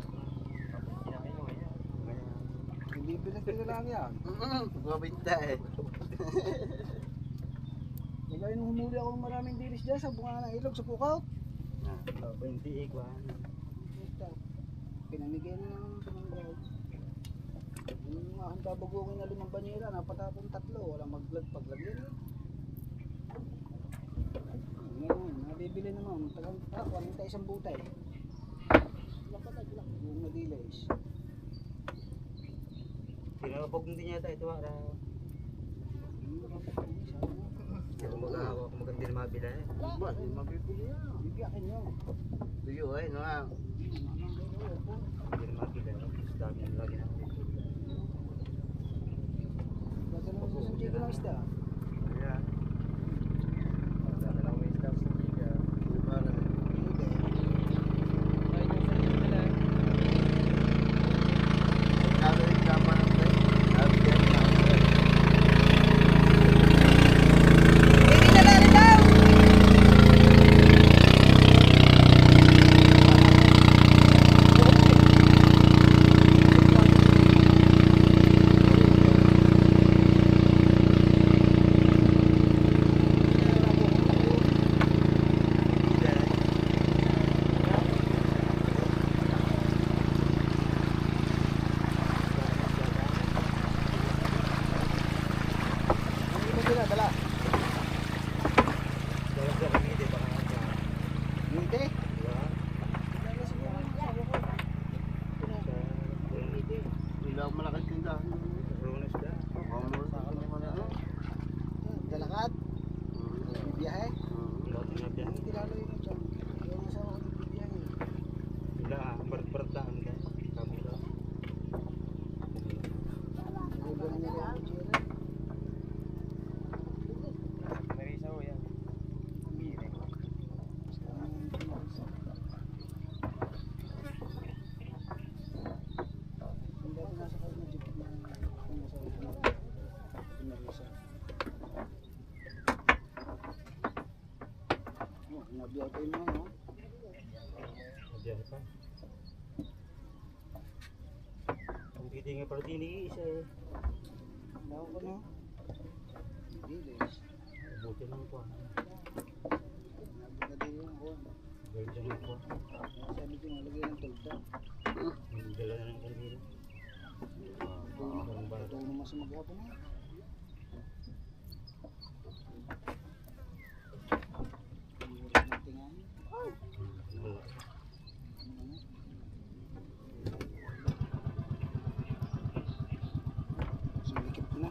Bibilang ko na lang yan. Mabinta eh. Kaya nung humuli ako ng maraming dilis dyan sa bunga ng ilog sa pukaw. 20 ikwan. Pinamigay na ng pinanggaw. Yung mga handabagungin na 5 banyera, napatapong 3. Walang paglagyan eh. Ngayon, nabibili naman. Tagang 41 butay. Yung madilis. Pinapag hindi niya ito ara. Kung maganda na mabila eh. Ba, di mabibili yan. Bibiyakin nyo. Tuyo eh, no nga. Hindi na mabila. Dami na lagi na. isda. Ayan. Dalawang isda sa biga. Hindi ba rin? Hindi. Kalo yung tama ng tayo. Sabi yan na. Hindi na lang daw! Hindi mo sila dala. Hindi. Hindi ako malaking tindahan. Dalakad. Biyahe. Hindi lalo yun dyan. Kaya nga sa ako biyahe. Nagulong niya lang yung tsura. Hindi ako nasa kayo na jeep na nasa Marisa. Oh, nabiyahe pa yun mga no? Bawa ko no? Bilis. Nabigay yung buwan. Sabi ko nalagay ng tulda. Ito naman sa maghapon na. Pag-ulit natin nga. Sulikip ko na.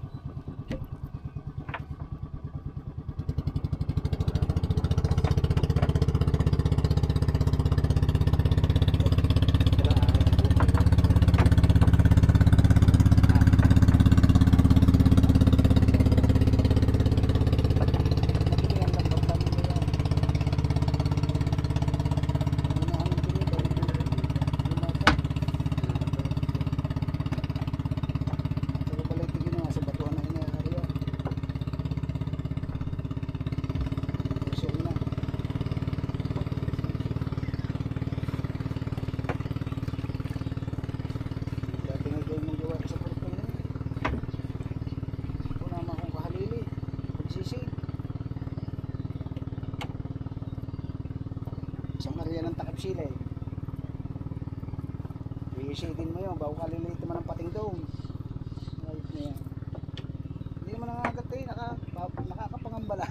Isang area ng takip sila eh. I-shading mo yun bago kaliliit naman ang pating doon. Right na yan. Hindi naman nangagat eh, nakakapangambala.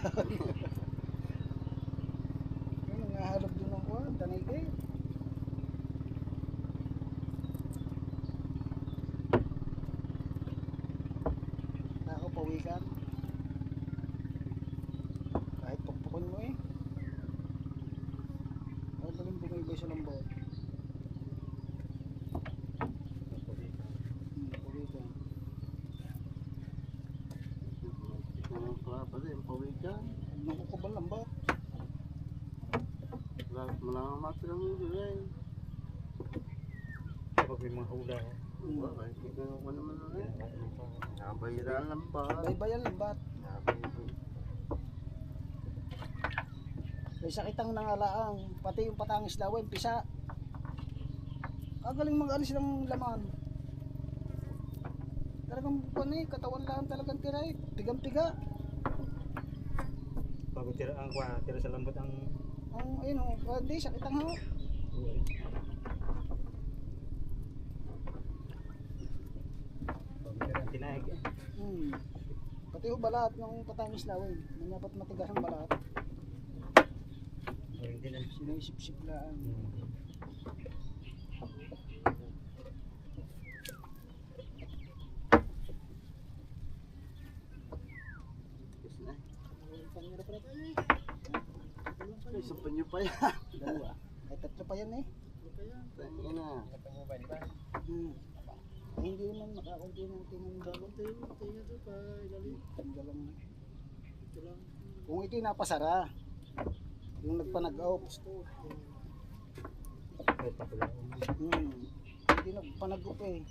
Yun, nangahalog din ng kuwan, tanig eh. Pawikan. Kahit pukpukin mo eh. Ay, baling bumaybay sa lambot. Pawikan. Ang klapa din, pawikan. Nakukubal lambot. Malang matirang hindi rin. Kapag may mga hula. Kahit hindi ko naman rin. Nabayaran lang ba? Baybayan lambat. May sakitang nangalaang, pati yung patangis daw, yung pisa. Kagaling mag-alis ng laman. Talagang buwan eh, katawan lang talagang tira eh. Pigang-piga. Bago tira ang tira sa lambot ang Ayun o, hindi, sakitang ho. bago tira ang tinaig. Pati yung balat ng patangis daw eh. Manyapat matigas ang balat. Hindi na. Sinisip-sip lang. Pangira pala tayo eh. Isang panyo pa yan. Dalawa. Ay tatlo pa yan eh. Tangin na. hindi naman makakunti ng tingin daw. Dapat tayo, tayo to pa ilalim. Tanggal lang. Ito lang. Kung ito yung napasara, yung nagpanag-out, hindi nagpanag-out eh.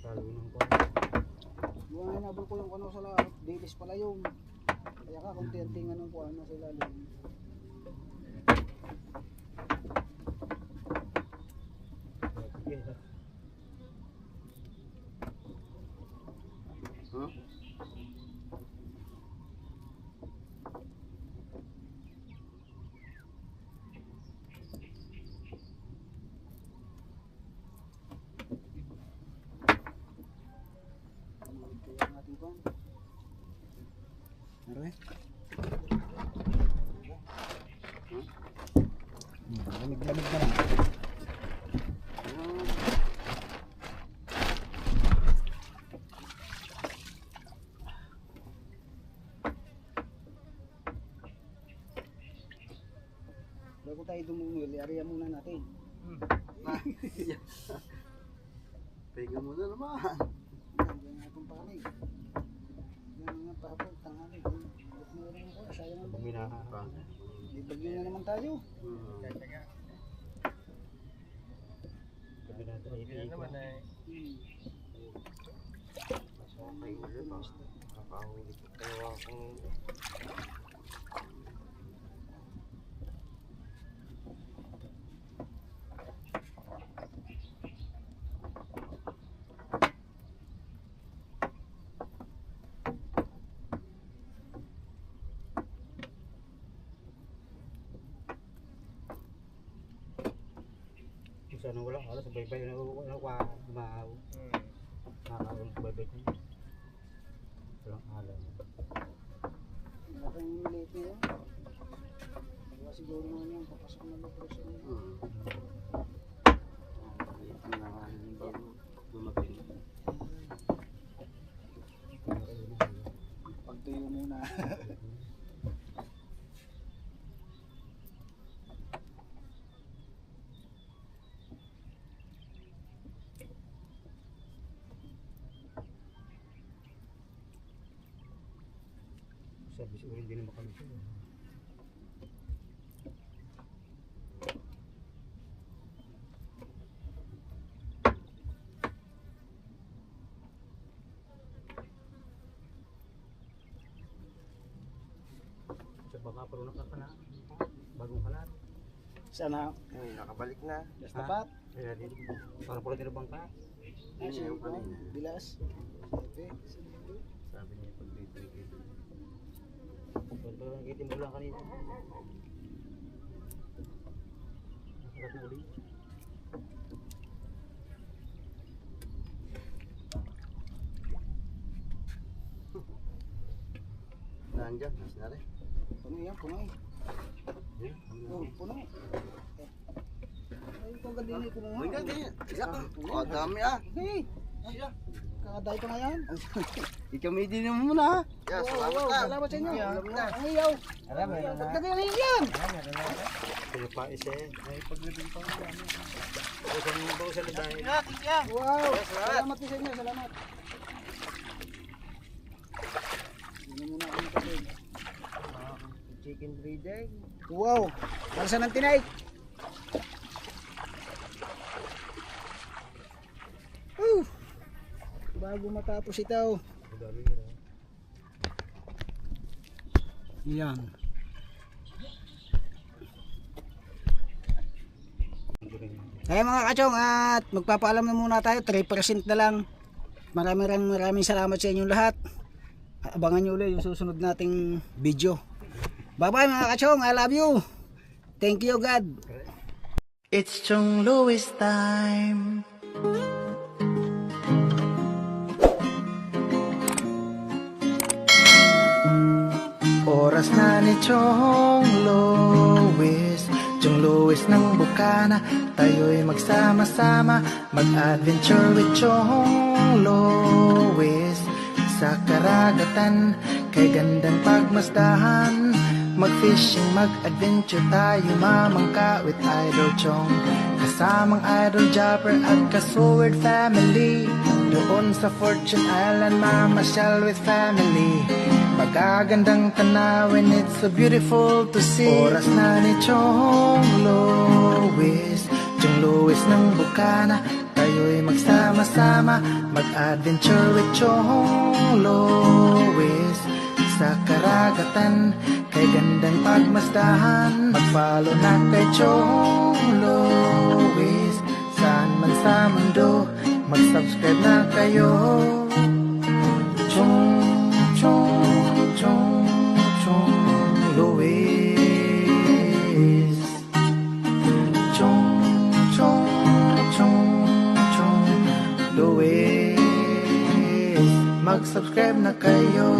Yung hinabol ko yung ano sa lahat, dilis pala yung. Kaya ka, kung tintingan ng kuha na sa ilalim. Huh? Kaya natin kuha. Meron eh. Lamig-lamig na lang. Bago tayo dumungil, area muna natin. Pega mo na naman. Yan natin panig. Yan nga pahapon, tanghali. Ba't meron ko? Sayang ang bagyo. Di bagyo na naman tayo. Nakahuli ko tayo akong Sana wala alas baybay na kwa maaw. Nakakaroon baybay ko. Walang alam. Malaking maliit na yan. Kaya siguro naman yan, papasok na location yan. ito na nga yung bago dumating. Pagtuyo muna. Sabi siguro hindi na makalusot. Sa baka pero nakakana. Bagong kalat. Sana, Ay, nakabalik na. basta pat. Kaya din. Parang pala tinabang ka. Ay, Yun siya yung pa. kanina. Bilas. Sabi niya pagbibigay. Ganito lang kitin mo lang kanina. Nakalat na ulit. Nandiyan, nas na rin. Puno yan, puno eh. Oh, puno. Ay, kung ganda yun, puno nga. Ay, hindi. Isa ka. Oh, dami ah. Hey! Kakaday ko na yan. Ikamidin mo muna ha. Yeah, salamat na. Salamat sa inyo. Alam na. Ang iyaw. Alam mo na. Dagdagan na yan. Pinapais eh. Ay paglibing pa. Bawasan mo bawasan na dahil. Wow. Salamat din sa inyo. Salamat. Hindi muna kami kasi. Chicken breeding. Wow. Balasan ng tinay. Bago matapos ito. Yan. Kaya mga kachong, at magpapaalam na muna tayo, 3% na lang. Maraming salamat sa inyong lahat. Abangan nyo ulit yung susunod nating video. Bye bye mga kachong, I love you. Thank you God. It's Chong Louis time. Oras na ni Chong Louis, Chong Louis ng Bukana. Tayo'y magsama-sama, mag-adventure with Chong Louis. Sa karagatan, kay gandang pagmasdahan, mag-fishing, mag-adventure tayo mamangka with Idol Chong. kasamang Idol Japper at Kasuward family. Doon sa Fortune Island mamasyal with family. Magagandang tanawin, it's so beautiful to see. Oras na ni Chong Lois, Chong Lois ng Bukana. Tayo'y magsama-sama, mag-adventure with Chong Lois. Sa karagatan, kay gandang pagmasdahan, mag-follow na kay Chong Lois. Saan man sa mundo, mag-subscribe na kayo. Chong Lois. Chong Lois. Mag-subscribe na kayo.